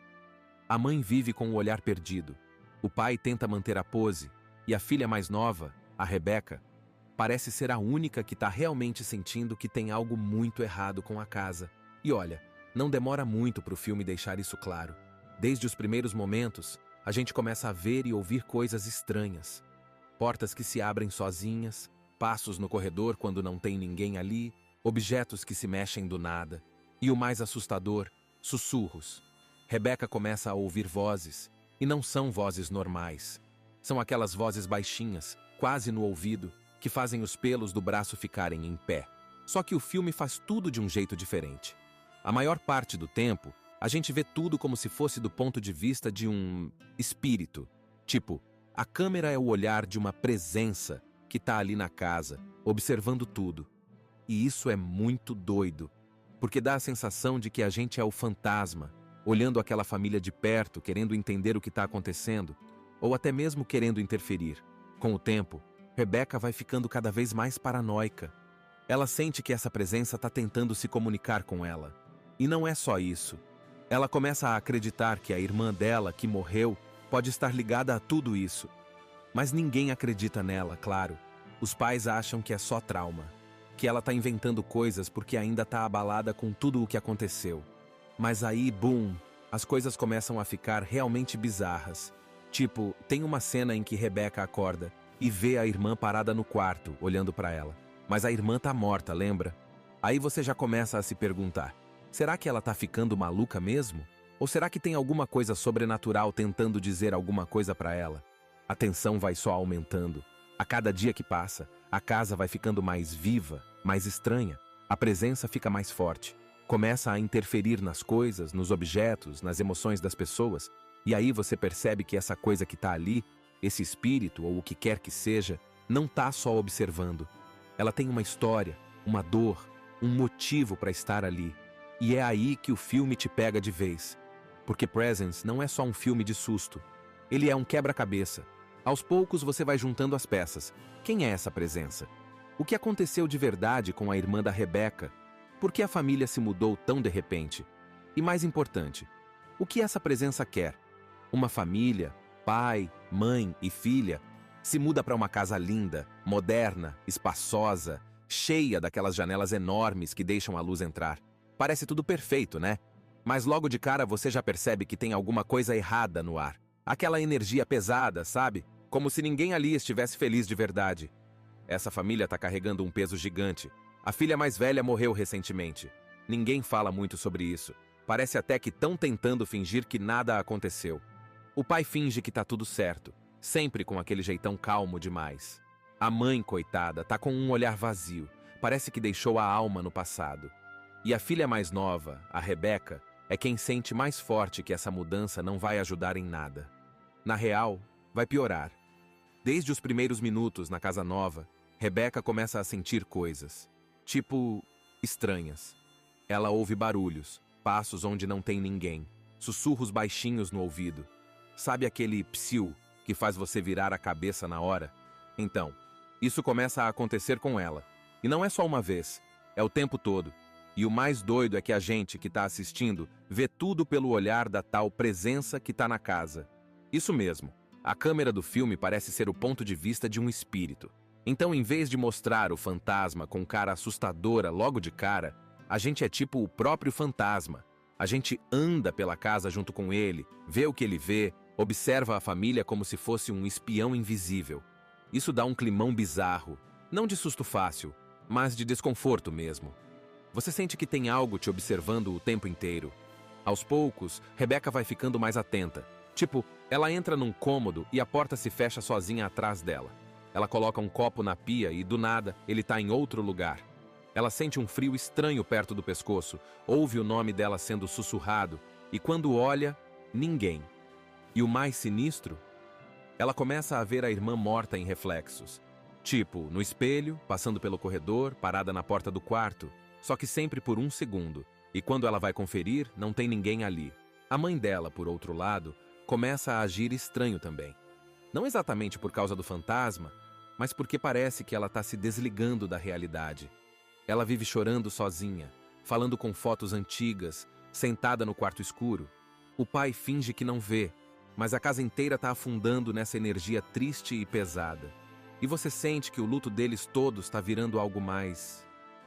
A mãe vive com o olhar perdido. O pai tenta manter a pose, e a filha mais nova, a Rebecca, parece ser a única que tá realmente sentindo que tem algo muito errado com a casa. E olha, não demora muito pro filme deixar isso claro. Desde os primeiros momentos, a gente começa a ver e ouvir coisas estranhas. Portas que se abrem sozinhas, passos no corredor quando não tem ninguém ali, objetos que se mexem do nada. E o mais assustador, sussurros. Rebecca começa a ouvir vozes, e não são vozes normais. São aquelas vozes baixinhas, quase no ouvido, que fazem os pelos do braço ficarem em pé. Só que o filme faz tudo de um jeito diferente. A maior parte do tempo, a gente vê tudo como se fosse do ponto de vista de um espírito. Tipo, a câmera é o olhar de uma presença que tá ali na casa, observando tudo. E isso é muito doido, porque dá a sensação de que a gente é o fantasma, olhando aquela família de perto, querendo entender o que tá acontecendo, ou até mesmo querendo interferir. Com o tempo, Rebecca vai ficando cada vez mais paranoica. Ela sente que essa presença tá tentando se comunicar com ela. E não é só isso. Ela começa a acreditar que a irmã dela, que morreu, pode estar ligada a tudo isso. Mas ninguém acredita nela, claro. Os pais acham que é só trauma, que ela tá inventando coisas porque ainda tá abalada com tudo o que aconteceu. Mas aí, boom, as coisas começam a ficar realmente bizarras. Tipo, tem uma cena em que Rebecca acorda e vê a irmã parada no quarto, olhando pra ela. Mas a irmã tá morta, lembra? Aí você já começa a se perguntar: será que ela tá ficando maluca mesmo? Ou será que tem alguma coisa sobrenatural tentando dizer alguma coisa pra ela? A tensão vai só aumentando. A cada dia que passa, a casa vai ficando mais viva, mais estranha. A presença fica mais forte. Começa a interferir nas coisas, nos objetos, nas emoções das pessoas. E aí você percebe que essa coisa que tá ali, esse espírito ou o que quer que seja, não tá só observando. Ela tem uma história, uma dor, um motivo para estar ali. E é aí que o filme te pega de vez. Porque Presence não é só um filme de susto. Ele é um quebra-cabeça. Aos poucos você vai juntando as peças. Quem é essa presença? O que aconteceu de verdade com a irmã da Rebeca? Por que a família se mudou tão de repente? E mais importante, o que essa presença quer? Uma família, pai, mãe e filha, se muda para uma casa linda, moderna, espaçosa, cheia daquelas janelas enormes que deixam a luz entrar. Parece tudo perfeito, né? Mas logo de cara você já percebe que tem alguma coisa errada no ar. Aquela energia pesada, sabe? Como se ninguém ali estivesse feliz de verdade. Essa família está carregando um peso gigante. A filha mais velha morreu recentemente. Ninguém fala muito sobre isso. Parece até que estão tentando fingir que nada aconteceu. O pai finge que tá tudo certo, sempre com aquele jeitão calmo demais. A mãe, coitada, tá com um olhar vazio. Parece que deixou a alma no passado. E a filha mais nova, a Rebeca, é quem sente mais forte que essa mudança não vai ajudar em nada. Na real, vai piorar. Desde os primeiros minutos na casa nova, Rebeca começa a sentir coisas, tipo, estranhas. Ela ouve barulhos, passos onde não tem ninguém, sussurros baixinhos no ouvido. Sabe aquele psiu que faz você virar a cabeça na hora? Então, isso começa a acontecer com ela. E não é só uma vez, é o tempo todo. E o mais doido é que a gente que está assistindo vê tudo pelo olhar da tal presença que está na casa. Isso mesmo, a câmera do filme parece ser o ponto de vista de um espírito. Então, em vez de mostrar o fantasma com cara assustadora logo de cara, a gente é tipo o próprio fantasma. A gente anda pela casa junto com ele, vê o que ele vê, observa a família como se fosse um espião invisível. Isso dá um climão bizarro, não de susto fácil, mas de desconforto mesmo. Você sente que tem algo te observando o tempo inteiro. Aos poucos, Rebeca vai ficando mais atenta. Tipo, ela entra num cômodo e a porta se fecha sozinha atrás dela. Ela coloca um copo na pia e, do nada, ele está em outro lugar. Ela sente um frio estranho perto do pescoço, ouve o nome dela sendo sussurrado, e quando olha, ninguém. E o mais sinistro? Ela começa a ver a irmã morta em reflexos. Tipo, no espelho, passando pelo corredor, parada na porta do quarto, só que sempre por um segundo. E quando ela vai conferir, não tem ninguém ali. A mãe dela, por outro lado, começa a agir estranho também. Não exatamente por causa do fantasma, mas porque parece que ela está se desligando da realidade. Ela vive chorando sozinha, falando com fotos antigas, sentada no quarto escuro. O pai finge que não vê, mas a casa inteira está afundando nessa energia triste e pesada. E você sente que o luto deles todos está virando algo mais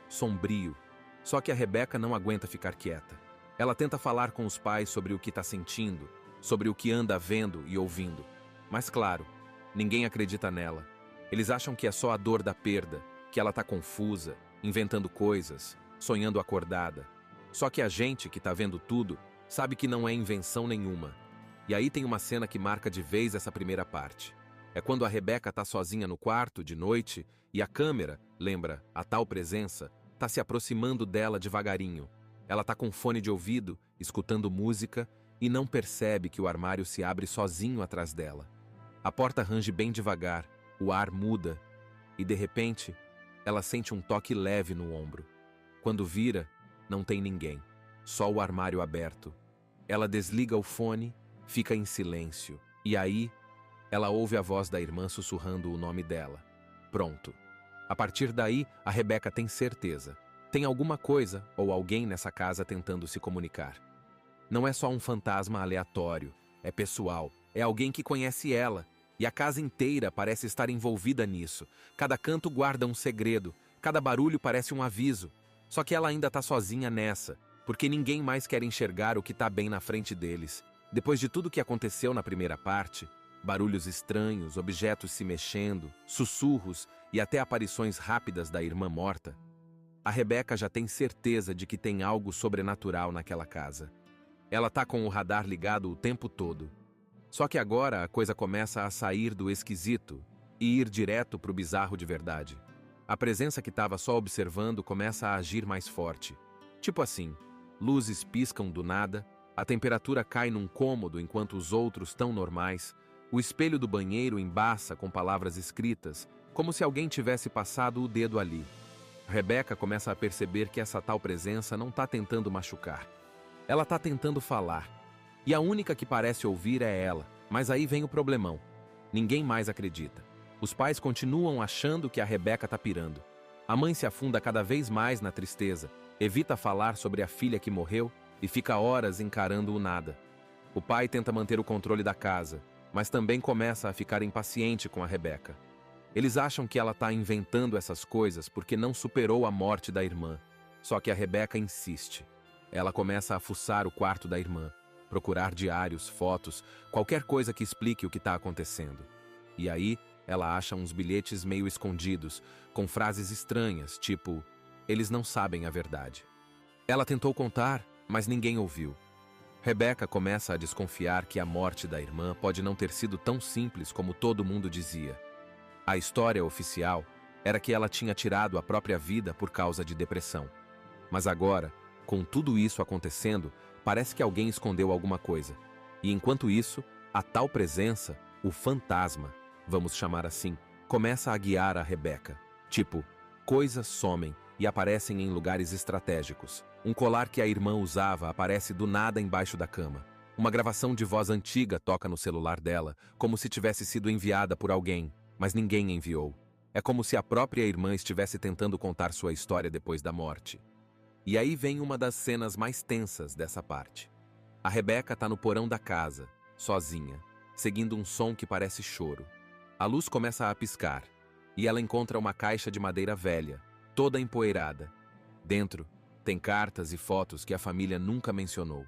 sombrio. Só que a Rebeca não aguenta ficar quieta. Ela tenta falar com os pais sobre o que está sentindo, sobre o que anda vendo e ouvindo. Mas claro, ninguém acredita nela. Eles acham que é só a dor da perda, que ela está confusa, inventando coisas, sonhando acordada. Só que a gente que está vendo tudo sabe que não é invenção nenhuma. E aí tem uma cena que marca de vez essa primeira parte. É quando a Rebeca está sozinha no quarto, de noite, e a câmera, lembra, a tal presença, está se aproximando dela devagarinho. Ela está com fone de ouvido, escutando música, e não percebe que o armário se abre sozinho atrás dela. A porta range bem devagar, o ar muda, e de repente, ela sente um toque leve no ombro. Quando vira, não tem ninguém, só o armário aberto. Ela desliga o fone, fica em silêncio, e aí, ela ouve a voz da irmã sussurrando o nome dela. Pronto. A partir daí, a Rebeca tem certeza. Tem alguma coisa ou alguém nessa casa tentando se comunicar. Não é só um fantasma aleatório, é pessoal, é alguém que conhece ela, e a casa inteira parece estar envolvida nisso. Cada canto guarda um segredo, cada barulho parece um aviso. Só que ela ainda está sozinha nessa, porque ninguém mais quer enxergar o que está bem na frente deles. Depois de tudo que aconteceu na primeira parte, barulhos estranhos, objetos se mexendo, sussurros e até aparições rápidas da irmã morta, a Rebeca já tem certeza de que tem algo sobrenatural naquela casa. Ela tá com o radar ligado o tempo todo. Só que agora a coisa começa a sair do esquisito e ir direto pro bizarro de verdade. A presença que estava só observando começa a agir mais forte. Tipo assim, luzes piscam do nada, a temperatura cai num cômodo enquanto os outros estão normais, o espelho do banheiro embaça com palavras escritas, como se alguém tivesse passado o dedo ali. Rebeca começa a perceber que essa tal presença não está tentando machucar. Ela está tentando falar. E a única que parece ouvir é ela. Mas aí vem o problemão. Ninguém mais acredita. Os pais continuam achando que a Rebeca está pirando. A mãe se afunda cada vez mais na tristeza, evita falar sobre a filha que morreu e fica horas encarando o nada. O pai tenta manter o controle da casa, mas também começa a ficar impaciente com a Rebeca. Eles acham que ela está inventando essas coisas porque não superou a morte da irmã. Só que a Rebeca insiste. Ela começa a fuçar o quarto da irmã, procurar diários, fotos, qualquer coisa que explique o que está acontecendo. E aí, ela acha uns bilhetes meio escondidos, com frases estranhas, tipo: eles não sabem a verdade. Ela tentou contar, mas ninguém ouviu. Rebeca começa a desconfiar que a morte da irmã pode não ter sido tão simples como todo mundo dizia. A história oficial era que ela tinha tirado a própria vida por causa de depressão. Mas agora, com tudo isso acontecendo, parece que alguém escondeu alguma coisa. E enquanto isso, a tal presença, o fantasma, vamos chamar assim, começa a guiar a Rebeca. Tipo, coisas somem e aparecem em lugares estratégicos. Um colar que a irmã usava aparece do nada embaixo da cama. Uma gravação de voz antiga toca no celular dela, como se tivesse sido enviada por alguém, mas ninguém enviou. É como se a própria irmã estivesse tentando contar sua história depois da morte. E aí vem uma das cenas mais tensas dessa parte. A Rebeca está no porão da casa, sozinha, seguindo um som que parece choro. A luz começa a piscar, e ela encontra uma caixa de madeira velha, toda empoeirada. Dentro, tem cartas e fotos que a família nunca mencionou.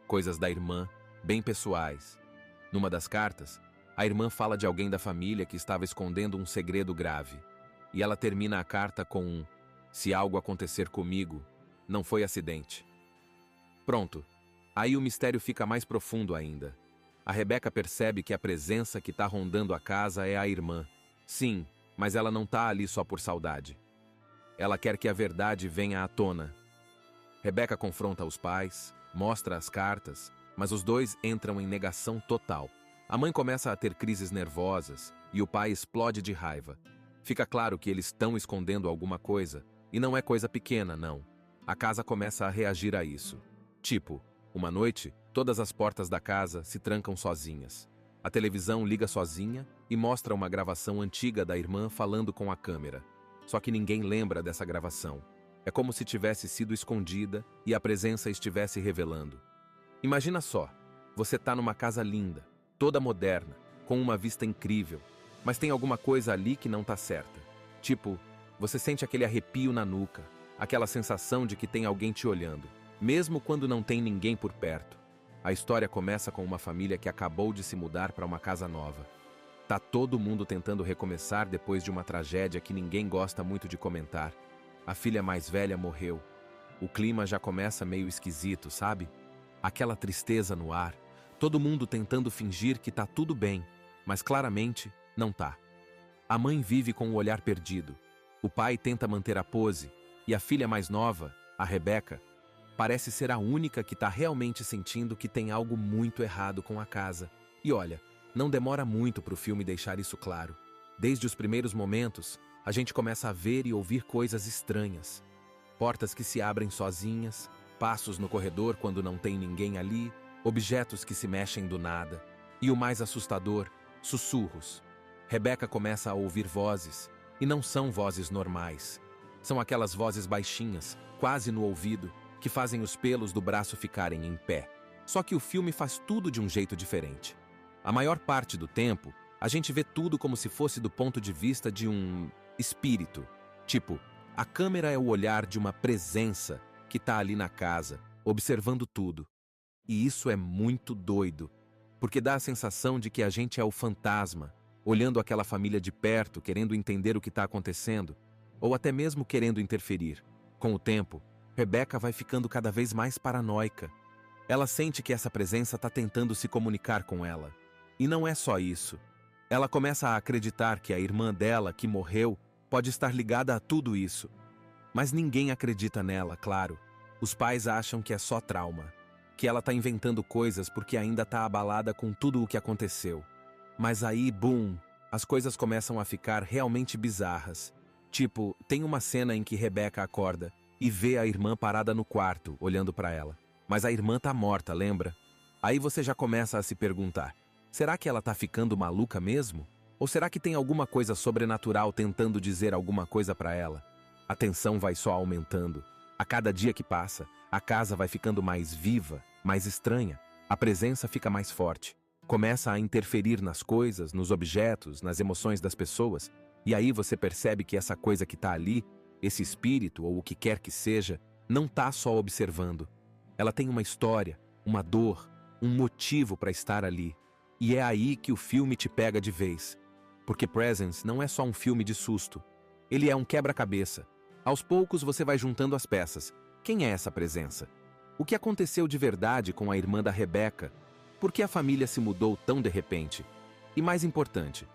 Coisas da irmã, bem pessoais. Numa das cartas, a irmã fala de alguém da família que estava escondendo um segredo grave. E ela termina a carta com um: se algo acontecer comigo, não foi acidente. Pronto. Aí o mistério fica mais profundo ainda. A Rebeca percebe que a presença que está rondando a casa é a irmã. Sim, mas ela não está ali só por saudade. Ela quer que a verdade venha à tona. Rebeca confronta os pais, mostra as cartas, mas os dois entram em negação total. A mãe começa a ter crises nervosas e o pai explode de raiva. Fica claro que eles estão escondendo alguma coisa, e não é coisa pequena, não. A casa começa a reagir a isso. Tipo, uma noite, todas as portas da casa se trancam sozinhas. A televisão liga sozinha e mostra uma gravação antiga da irmã falando com a câmera. Só que ninguém lembra dessa gravação. É como se tivesse sido escondida e a presença estivesse revelando. Imagina só, você tá numa casa linda, toda moderna, com uma vista incrível, mas tem alguma coisa ali que não tá certa. Tipo, você sente aquele arrepio na nuca, aquela sensação de que tem alguém te olhando, mesmo quando não tem ninguém por perto. A história começa com uma família que acabou de se mudar para uma casa nova. Tá todo mundo tentando recomeçar depois de uma tragédia que ninguém gosta muito de comentar. A filha mais velha morreu. O clima já começa meio esquisito, sabe? Aquela tristeza no ar. Todo mundo tentando fingir que tá tudo bem, mas claramente não tá. A mãe vive com o olhar perdido. O pai tenta manter a pose, e a filha mais nova, a Rebeca, parece ser a única que tá realmente sentindo que tem algo muito errado com a casa. E olha, não demora muito pro filme deixar isso claro. Desde os primeiros momentos, a gente começa a ver e ouvir coisas estranhas. Portas que se abrem sozinhas, passos no corredor quando não tem ninguém ali, objetos que se mexem do nada. E o mais assustador, sussurros. Rebeca começa a ouvir vozes, e não são vozes normais. São aquelas vozes baixinhas, quase no ouvido, que fazem os pelos do braço ficarem em pé. Só que o filme faz tudo de um jeito diferente. A maior parte do tempo, a gente vê tudo como se fosse do ponto de vista de um espírito. Tipo, a câmera é o olhar de uma presença que tá ali na casa, observando tudo. E isso é muito doido, porque dá a sensação de que a gente é o fantasma, olhando aquela família de perto, querendo entender o que está acontecendo, ou até mesmo querendo interferir. Com o tempo, Rebeca vai ficando cada vez mais paranoica. Ela sente que essa presença está tentando se comunicar com ela. E não é só isso. Ela começa a acreditar que a irmã dela, que morreu, pode estar ligada a tudo isso. Mas ninguém acredita nela, claro. Os pais acham que é só trauma, que ela está inventando coisas porque ainda está abalada com tudo o que aconteceu. Mas aí, bum, as coisas começam a ficar realmente bizarras. Tipo, tem uma cena em que Rebeca acorda e vê a irmã parada no quarto, olhando para ela. Mas a irmã tá morta, lembra? Aí você já começa a se perguntar, será que ela tá ficando maluca mesmo? Ou será que tem alguma coisa sobrenatural tentando dizer alguma coisa para ela? A tensão vai só aumentando. A cada dia que passa, a casa vai ficando mais viva, mais estranha. A presença fica mais forte. Começa a interferir nas coisas, nos objetos, nas emoções das pessoas. E aí você percebe que essa coisa que está ali, esse espírito ou o que quer que seja, não está só observando. Ela tem uma história, uma dor, um motivo para estar ali. E é aí que o filme te pega de vez. Porque Presence não é só um filme de susto. Ele é um quebra-cabeça. Aos poucos você vai juntando as peças. Quem é essa presença? O que aconteceu de verdade com a irmã da Rebecca? Por que a família se mudou tão de repente? E mais importante,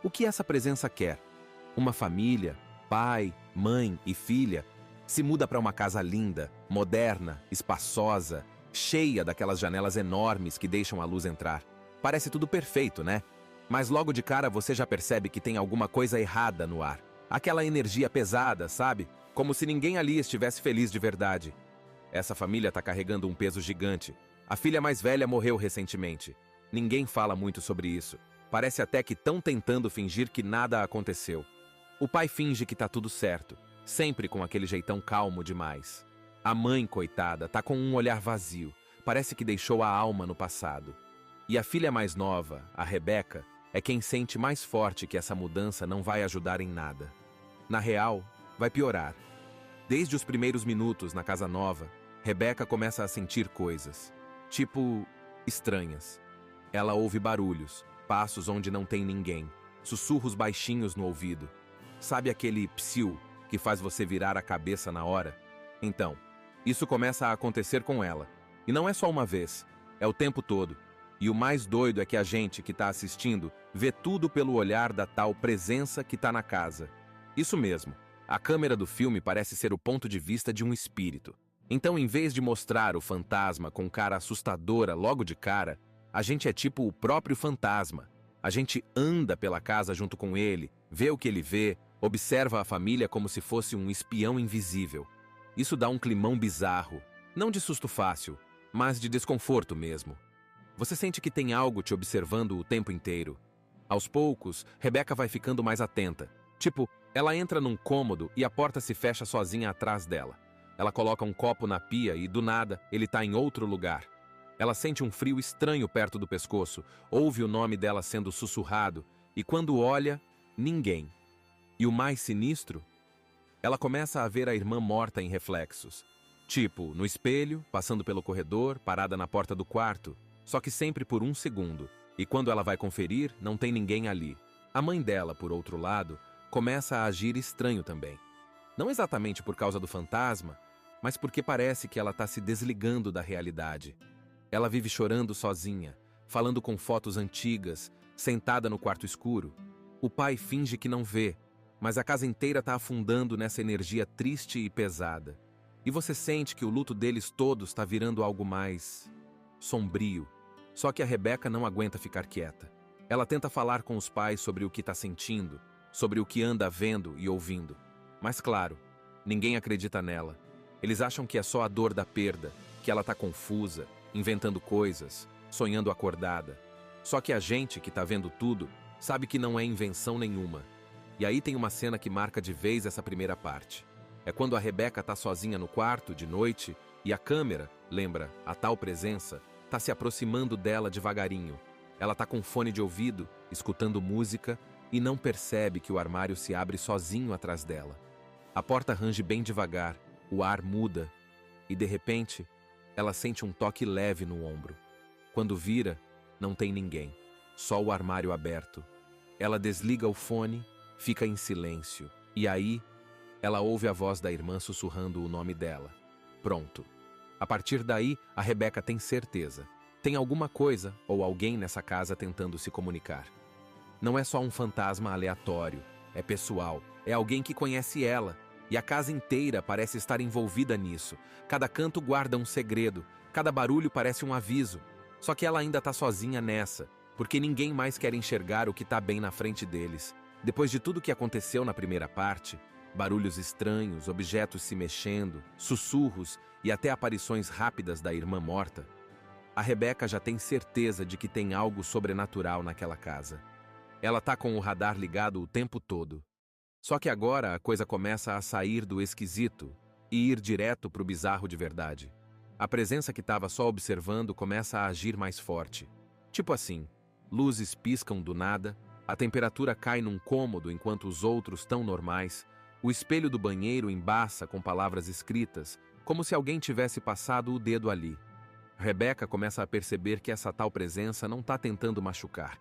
o que essa presença quer? Uma família, pai, mãe e filha, se muda para uma casa linda, moderna, espaçosa, cheia daquelas janelas enormes que deixam a luz entrar. Parece tudo perfeito, né? Mas logo de cara você já percebe que tem alguma coisa errada no ar. Aquela energia pesada, sabe? Como se ninguém ali estivesse feliz de verdade. Essa família está carregando um peso gigante. A filha mais velha morreu recentemente. Ninguém fala muito sobre isso. Parece até que estão tentando fingir que nada aconteceu. O pai finge que tá tudo certo, sempre com aquele jeitão calmo demais. A mãe, coitada, tá com um olhar vazio. Parece que deixou a alma no passado. E a filha mais nova, a Rebecca, é quem sente mais forte que essa mudança não vai ajudar em nada. Na real, vai piorar. Desde os primeiros minutos na casa nova, Rebecca começa a sentir coisas, tipo, estranhas. Ela ouve barulhos, passos onde não tem ninguém, sussurros baixinhos no ouvido. Sabe aquele psiu que faz você virar a cabeça na hora? Então, isso começa a acontecer com ela. E não é só uma vez, é o tempo todo. E o mais doido é que a gente que está assistindo vê tudo pelo olhar da tal presença que está na casa. Isso mesmo, a câmera do filme parece ser o ponto de vista de um espírito. Então, em vez de mostrar o fantasma com cara assustadora logo de cara, a gente é tipo o próprio fantasma. A gente anda pela casa junto com ele, vê o que ele vê, observa a família como se fosse um espião invisível. Isso dá um climão bizarro, não de susto fácil, mas de desconforto mesmo. Você sente que tem algo te observando o tempo inteiro. Aos poucos, Rebecca vai ficando mais atenta. Tipo, ela entra num cômodo e a porta se fecha sozinha atrás dela. Ela coloca um copo na pia e, do nada, ele está em outro lugar. Ela sente um frio estranho perto do pescoço, ouve o nome dela sendo sussurrado, e quando olha, ninguém. E o mais sinistro? Ela começa a ver a irmã morta em reflexos. Tipo, no espelho, passando pelo corredor, parada na porta do quarto, só que sempre por um segundo, e quando ela vai conferir, não tem ninguém ali. A mãe dela, por outro lado, começa a agir estranho também. Não exatamente por causa do fantasma, mas porque parece que ela está se desligando da realidade. Ela vive chorando sozinha, falando com fotos antigas, sentada no quarto escuro. O pai finge que não vê, mas a casa inteira está afundando nessa energia triste e pesada. E você sente que o luto deles todos está virando algo mais sombrio. Só que a Rebecca não aguenta ficar quieta. Ela tenta falar com os pais sobre o que está sentindo, sobre o que anda vendo e ouvindo. Mas claro, ninguém acredita nela. Eles acham que é só a dor da perda, que ela está confusa, inventando coisas, sonhando acordada. Só que a gente que está vendo tudo sabe que não é invenção nenhuma. E aí tem uma cena que marca de vez essa primeira parte. É quando a Rebecca está sozinha no quarto, de noite, e a câmera, lembra, a tal presença, está se aproximando dela devagarinho. Ela está com fone de ouvido, escutando música, e não percebe que o armário se abre sozinho atrás dela. A porta range bem devagar, o ar muda, e de repente, ela sente um toque leve no ombro. Quando vira, não tem ninguém, só o armário aberto. Ela desliga o fone, fica em silêncio, e aí, ela ouve a voz da irmã sussurrando o nome dela. Pronto. A partir daí, a Rebecca tem certeza. Tem alguma coisa ou alguém nessa casa tentando se comunicar. Não é só um fantasma aleatório, é pessoal, é alguém que conhece ela, e a casa inteira parece estar envolvida nisso. Cada canto guarda um segredo, cada barulho parece um aviso. Só que ela ainda está sozinha nessa, porque ninguém mais quer enxergar o que está bem na frente deles. Depois de tudo que aconteceu na primeira parte, barulhos estranhos, objetos se mexendo, sussurros e até aparições rápidas da irmã morta, a Rebecca já tem certeza de que tem algo sobrenatural naquela casa. Ela tá com o radar ligado o tempo todo. Só que agora a coisa começa a sair do esquisito e ir direto pro bizarro de verdade. A presença que estava só observando começa a agir mais forte. Tipo assim, luzes piscam do nada, a temperatura cai num cômodo enquanto os outros estão normais, o espelho do banheiro embaça com palavras escritas, como se alguém tivesse passado o dedo ali. Rebecca começa a perceber que essa tal presença não está tentando machucar.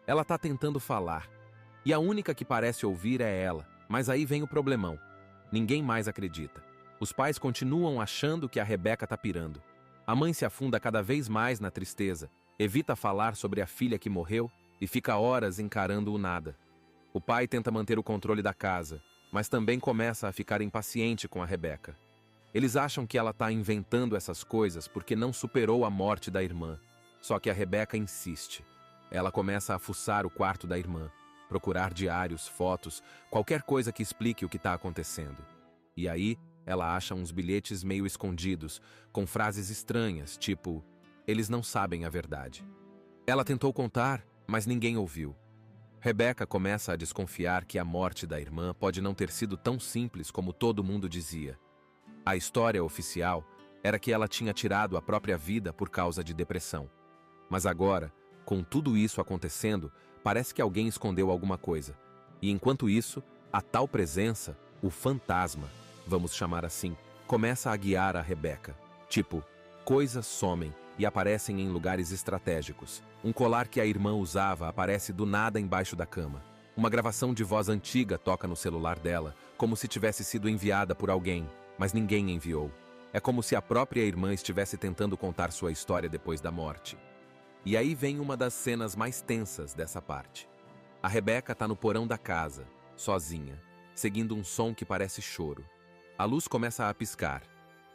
Ela está tentando falar. E a única que parece ouvir é ela. Mas aí vem o problemão. Ninguém mais acredita. Os pais continuam achando que a Rebecca está pirando. A mãe se afunda cada vez mais na tristeza, evita falar sobre a filha que morreu e fica horas encarando o nada. O pai tenta manter o controle da casa, mas também começa a ficar impaciente com a Rebecca. Eles acham que ela está inventando essas coisas porque não superou a morte da irmã. Só que a Rebecca insiste. Ela começa a fuçar o quarto da irmã, procurar diários, fotos, qualquer coisa que explique o que está acontecendo. E aí, ela acha uns bilhetes meio escondidos, com frases estranhas, tipo, eles não sabem a verdade. Ela tentou contar, mas ninguém ouviu. Rebecca começa a desconfiar que a morte da irmã pode não ter sido tão simples como todo mundo dizia. A história oficial era que ela tinha tirado a própria vida por causa de depressão. Mas agora, com tudo isso acontecendo, parece que alguém escondeu alguma coisa. E enquanto isso, a tal presença, o fantasma, vamos chamar assim, começa a guiar a Rebecca. Tipo, coisas somem e aparecem em lugares estratégicos. Um colar que a irmã usava aparece do nada embaixo da cama. Uma gravação de voz antiga toca no celular dela, como se tivesse sido enviada por alguém, mas ninguém enviou. É como se a própria irmã estivesse tentando contar sua história depois da morte. E aí vem uma das cenas mais tensas dessa parte. A Rebecca está no porão da casa, sozinha, seguindo um som que parece choro. A luz começa a piscar,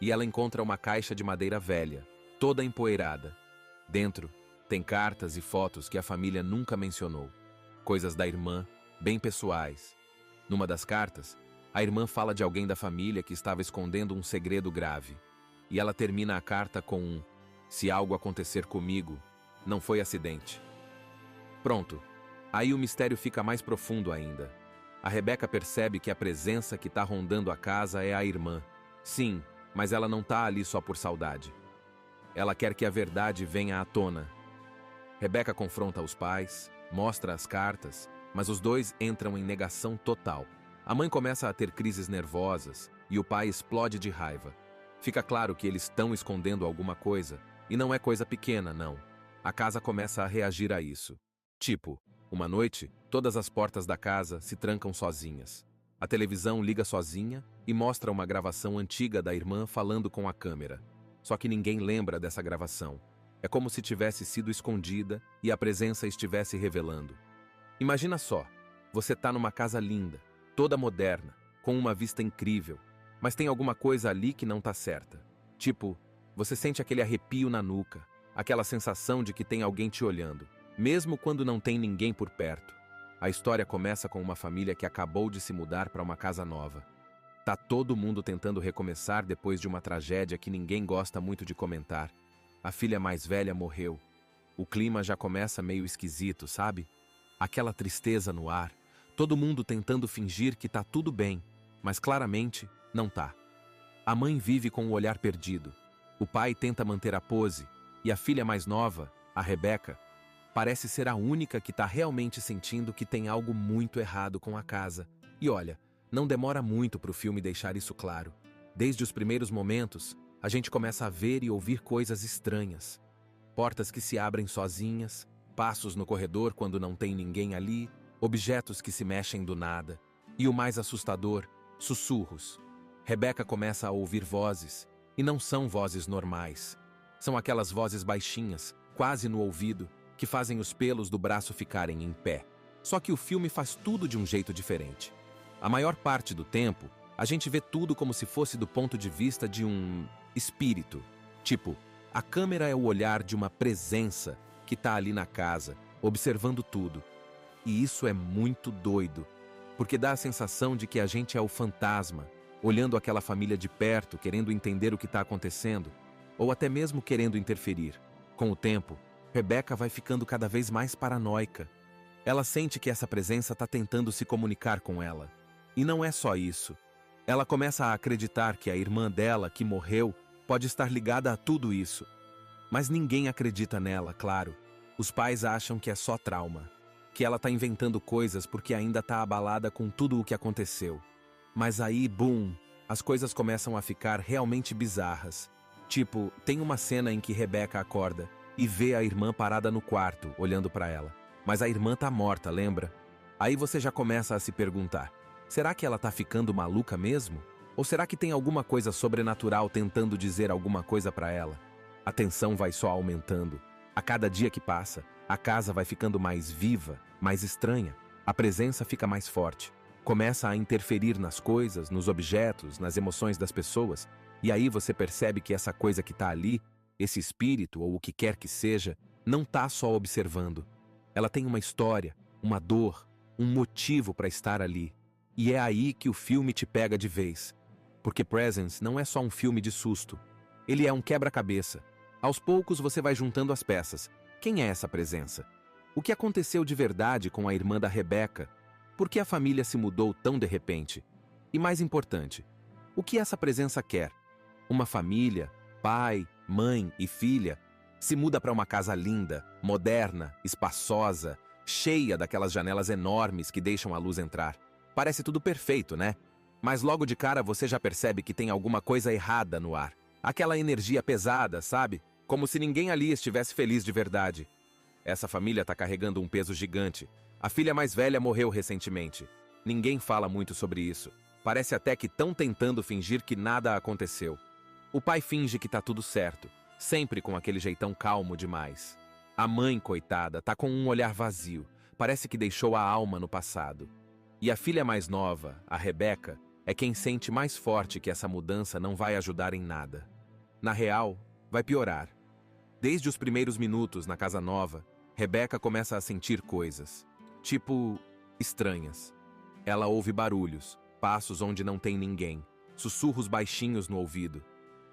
e ela encontra uma caixa de madeira velha, toda empoeirada. Dentro, tem cartas e fotos que a família nunca mencionou. Coisas da irmã, bem pessoais. Numa das cartas, a irmã fala de alguém da família que estava escondendo um segredo grave. E ela termina a carta com um: se algo acontecer comigo, não foi acidente. Pronto. Aí o mistério fica mais profundo ainda. A Rebecca percebe que a presença que está rondando a casa é a irmã. Sim, mas ela não está ali só por saudade. Ela quer que a verdade venha à tona. Rebecca confronta os pais, mostra as cartas, mas os dois entram em negação total. A mãe começa a ter crises nervosas e o pai explode de raiva. Fica claro que eles estão escondendo alguma coisa, e não é coisa pequena, não. A casa começa a reagir a isso. Tipo, uma noite, todas as portas da casa se trancam sozinhas. A televisão liga sozinha e mostra uma gravação antiga da irmã falando com a câmera. Só que ninguém lembra dessa gravação. É como se tivesse sido escondida e a presença estivesse revelando. Imagina só, você tá numa casa linda, toda moderna, com uma vista incrível, mas tem alguma coisa ali que não tá certa. Tipo, você sente aquele arrepio na nuca, aquela sensação de que tem alguém te olhando, mesmo quando não tem ninguém por perto. A história começa com uma família que acabou de se mudar para uma casa nova. Tá todo mundo tentando recomeçar depois de uma tragédia que ninguém gosta muito de comentar. A filha mais velha morreu. O clima já começa meio esquisito, sabe? Aquela tristeza no ar. Todo mundo tentando fingir que tá tudo bem, mas claramente não tá. A mãe vive com o olhar perdido. O pai tenta manter a pose, e a filha mais nova, a Rebecca, parece ser a única que tá realmente sentindo que tem algo muito errado com a casa. E olha, não demora muito pro filme deixar isso claro. Desde os primeiros momentos, a gente começa a ver e ouvir coisas estranhas. Portas que se abrem sozinhas, passos no corredor quando não tem ninguém ali, objetos que se mexem do nada. E o mais assustador, sussurros. Rebecca começa a ouvir vozes, e não são vozes normais. São aquelas vozes baixinhas, quase no ouvido, que fazem os pelos do braço ficarem em pé. Só que o filme faz tudo de um jeito diferente. A maior parte do tempo, a gente vê tudo como se fosse do ponto de vista de um espírito. Tipo, a câmera é o olhar de uma presença que tá ali na casa, observando tudo. E isso é muito doido, porque dá a sensação de que a gente é o fantasma, olhando aquela família de perto, querendo entender o que está acontecendo, ou até mesmo querendo interferir. Com o tempo, Rebecca vai ficando cada vez mais paranoica. Ela sente que essa presença está tentando se comunicar com ela. E não é só isso. Ela começa a acreditar que a irmã dela, que morreu, pode estar ligada a tudo isso. Mas ninguém acredita nela, claro. Os pais acham que é só trauma, que ela tá inventando coisas porque ainda tá abalada com tudo o que aconteceu. Mas aí, boom, as coisas começam a ficar realmente bizarras. Tipo, tem uma cena em que Rebecca acorda e vê a irmã parada no quarto, olhando pra ela. Mas a irmã tá morta, lembra? Aí você já começa a se perguntar, será que ela tá ficando maluca mesmo? Ou será que tem alguma coisa sobrenatural tentando dizer alguma coisa pra ela? A tensão vai só aumentando. A cada dia que passa, a casa vai ficando mais viva, mais estranha. A presença fica mais forte. Começa a interferir nas coisas, nos objetos, nas emoções das pessoas. E aí você percebe que essa coisa que tá ali, esse espírito ou o que quer que seja, não tá só observando. Ela tem uma história, uma dor, um motivo para estar ali. E é aí que o filme te pega de vez. Porque Presence não é só um filme de susto. Ele é um quebra-cabeça. Aos poucos você vai juntando as peças. Quem é essa presença? O que aconteceu de verdade com a irmã da Rebecca? Por que a família se mudou tão de repente? E mais importante, o que essa presença quer? Uma família, pai, mãe e filha, se muda para uma casa linda, moderna, espaçosa, cheia daquelas janelas enormes que deixam a luz entrar. Parece tudo perfeito, né? Mas logo de cara você já percebe que tem alguma coisa errada no ar. Aquela energia pesada, sabe? Como se ninguém ali estivesse feliz de verdade. Essa família tá carregando um peso gigante. A filha mais velha morreu recentemente. Ninguém fala muito sobre isso. Parece até que estão tentando fingir que nada aconteceu. O pai finge que tá tudo certo, sempre com aquele jeitão calmo demais. A mãe, coitada, tá com um olhar vazio. Parece que deixou a alma no passado. E a filha mais nova, a Rebecca, é quem sente mais forte que essa mudança não vai ajudar em nada. Na real, vai piorar. Desde os primeiros minutos na casa nova, Rebecca começa a sentir coisas, tipo, estranhas. Ela ouve barulhos, passos onde não tem ninguém, sussurros baixinhos no ouvido.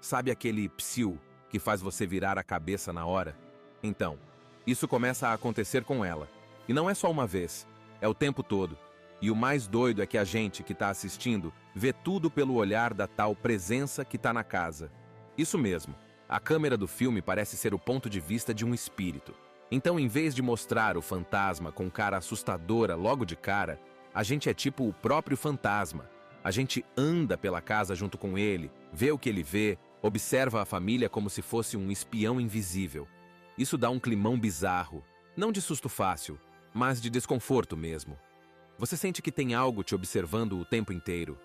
Sabe aquele psiu que faz você virar a cabeça na hora? Então, isso começa a acontecer com ela. E não é só uma vez, é o tempo todo. E o mais doido é que a gente que está assistindo vê tudo pelo olhar da tal presença que está na casa. Isso mesmo, a câmera do filme parece ser o ponto de vista de um espírito. Então, em vez de mostrar o fantasma com cara assustadora logo de cara, a gente é tipo o próprio fantasma. A gente anda pela casa junto com ele, vê o que ele vê, observa a família como se fosse um espião invisível. Isso dá um climão bizarro, não de susto fácil, mas de desconforto mesmo. Você sente que tem algo te observando o tempo inteiro.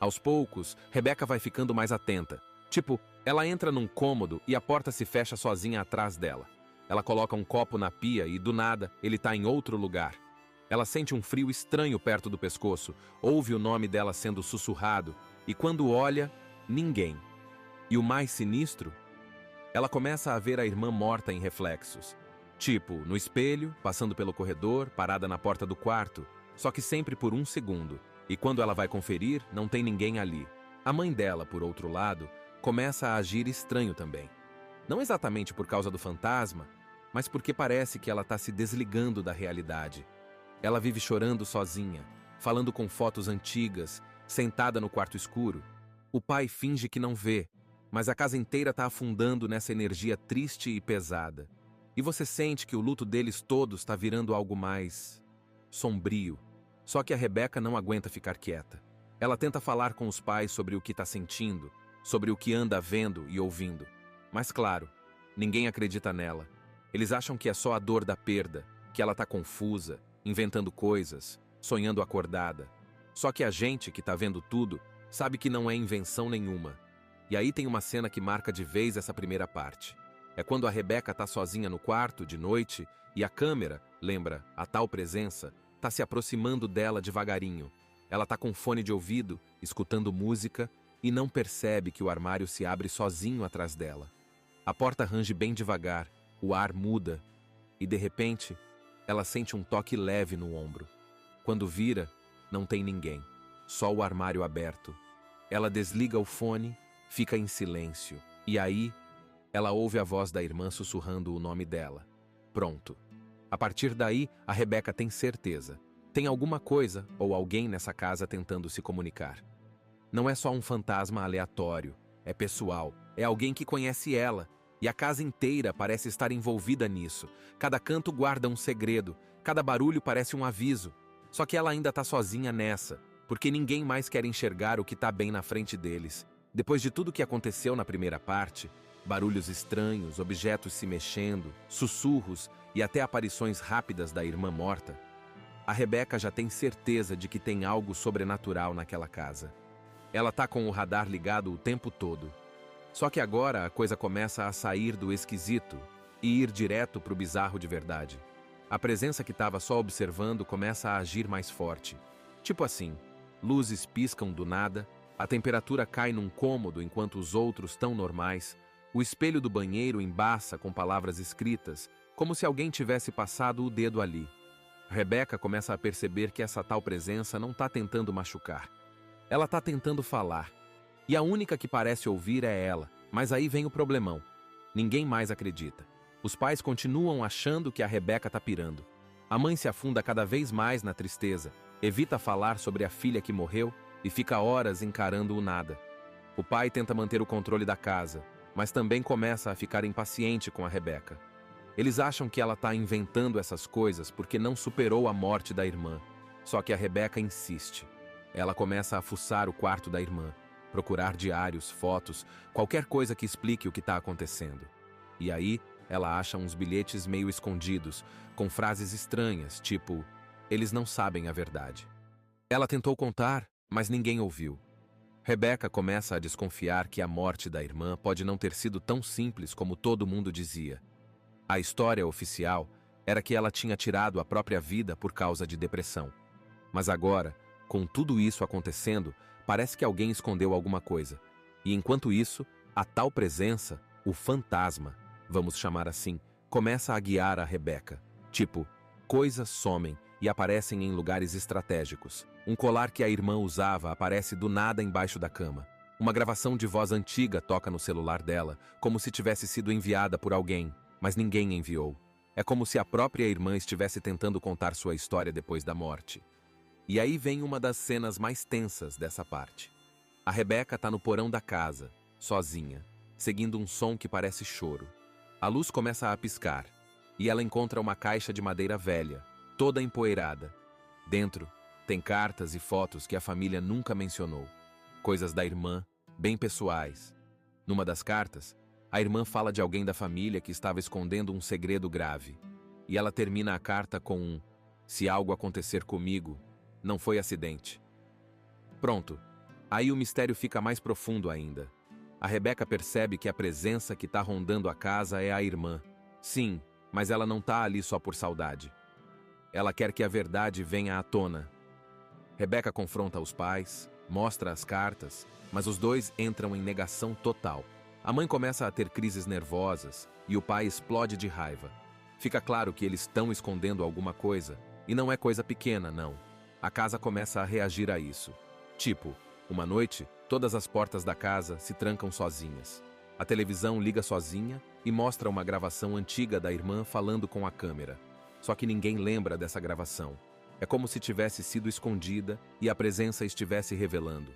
Aos poucos, Rebecca vai ficando mais atenta. Tipo, ela entra num cômodo e a porta se fecha sozinha atrás dela. Ela coloca um copo na pia e, do nada, ele tá em outro lugar. Ela sente um frio estranho perto do pescoço, ouve o nome dela sendo sussurrado, e quando olha, ninguém. E o mais sinistro? Ela começa a ver a irmã morta em reflexos. Tipo, no espelho, passando pelo corredor, parada na porta do quarto, só que sempre por um segundo. E quando ela vai conferir, não tem ninguém ali. A mãe dela, por outro lado, começa a agir estranho também. Não exatamente por causa do fantasma, mas porque parece que ela está se desligando da realidade. Ela vive chorando sozinha, falando com fotos antigas, sentada no quarto escuro. O pai finge que não vê, mas a casa inteira está afundando nessa energia triste e pesada. E você sente que o luto deles todos está virando algo mais sombrio. Só que a Rebecca não aguenta ficar quieta. Ela tenta falar com os pais sobre o que está sentindo, sobre o que anda vendo e ouvindo. Mas claro, ninguém acredita nela. Eles acham que é só a dor da perda, que ela está confusa, inventando coisas, sonhando acordada. Só que a gente que está vendo tudo sabe que não é invenção nenhuma. E aí tem uma cena que marca de vez essa primeira parte. É quando a Rebecca está sozinha no quarto, de noite, e a câmera, lembra, a tal presença, está se aproximando dela devagarinho. Ela está com fone de ouvido, escutando música, e não percebe que o armário se abre sozinho atrás dela. A porta range bem devagar, o ar muda, e de repente, ela sente um toque leve no ombro. Quando vira, não tem ninguém, só o armário aberto. Ela desliga o fone, fica em silêncio, e aí, ela ouve a voz da irmã sussurrando o nome dela. Pronto. A partir daí, a Rebecca tem certeza. Tem alguma coisa ou alguém nessa casa tentando se comunicar. Não é só um fantasma aleatório, é pessoal, é alguém que conhece ela, e a casa inteira parece estar envolvida nisso. Cada canto guarda um segredo, cada barulho parece um aviso. Só que ela ainda tá sozinha nessa, porque ninguém mais quer enxergar o que tá bem na frente deles. Depois de tudo que aconteceu na primeira parte, barulhos estranhos, objetos se mexendo, sussurros e até aparições rápidas da irmã morta, a Rebeca já tem certeza de que tem algo sobrenatural naquela casa. Ela tá com o radar ligado o tempo todo. Só que agora a coisa começa a sair do esquisito e ir direto pro bizarro de verdade. A presença que estava só observando começa a agir mais forte. Tipo assim, luzes piscam do nada, a temperatura cai num cômodo enquanto os outros tão normais, o espelho do banheiro embaça com palavras escritas, como se alguém tivesse passado o dedo ali. Rebeca começa a perceber que essa tal presença não tá tentando machucar. Ela tá tentando falar. E a única que parece ouvir é ela, mas aí vem o problemão. Ninguém mais acredita. Os pais continuam achando que a Rebeca tá pirando. A mãe se afunda cada vez mais na tristeza, evita falar sobre a filha que morreu e fica horas encarando o nada. O pai tenta manter o controle da casa, mas também começa a ficar impaciente com a Rebeca. Eles acham que ela tá inventando essas coisas porque não superou a morte da irmã. Só que a Rebeca insiste. Ela começa a fuçar o quarto da irmã, procurar diários, fotos, qualquer coisa que explique o que está acontecendo. E aí, ela acha uns bilhetes meio escondidos, com frases estranhas, tipo, eles não sabem a verdade. Ela tentou contar, mas ninguém ouviu. Rebeca começa a desconfiar que a morte da irmã pode não ter sido tão simples como todo mundo dizia. A história oficial era que ela tinha tirado a própria vida por causa de depressão. Mas agora, com tudo isso acontecendo, parece que alguém escondeu alguma coisa. E enquanto isso, a tal presença, o fantasma, vamos chamar assim, começa a guiar a Rebeca. Tipo, coisas somem e aparecem em lugares estratégicos. Um colar que a irmã usava aparece do nada embaixo da cama. Uma gravação de voz antiga toca no celular dela, como se tivesse sido enviada por alguém, mas ninguém enviou. É como se a própria irmã estivesse tentando contar sua história depois da morte. E aí vem uma das cenas mais tensas dessa parte. A Rebeca tá no porão da casa, sozinha, seguindo um som que parece choro. A luz começa a piscar, e ela encontra uma caixa de madeira velha, toda empoeirada. Dentro, tem cartas e fotos que a família nunca mencionou. Coisas da irmã, bem pessoais. Numa das cartas, a irmã fala de alguém da família que estava escondendo um segredo grave. E ela termina a carta com um: se algo acontecer comigo, não foi acidente. Pronto. Aí o mistério fica mais profundo ainda. A Rebeca percebe que a presença que está rondando a casa é a irmã. Sim, mas ela não tá ali só por saudade. Ela quer que a verdade venha à tona. Rebeca confronta os pais, mostra as cartas, mas os dois entram em negação total. A mãe começa a ter crises nervosas e o pai explode de raiva. Fica claro que eles estão escondendo alguma coisa, e não é coisa pequena, não. A casa começa a reagir a isso. Tipo, uma noite, todas as portas da casa se trancam sozinhas. A televisão liga sozinha e mostra uma gravação antiga da irmã falando com a câmera. Só que ninguém lembra dessa gravação. É como se tivesse sido escondida e a presença estivesse revelando.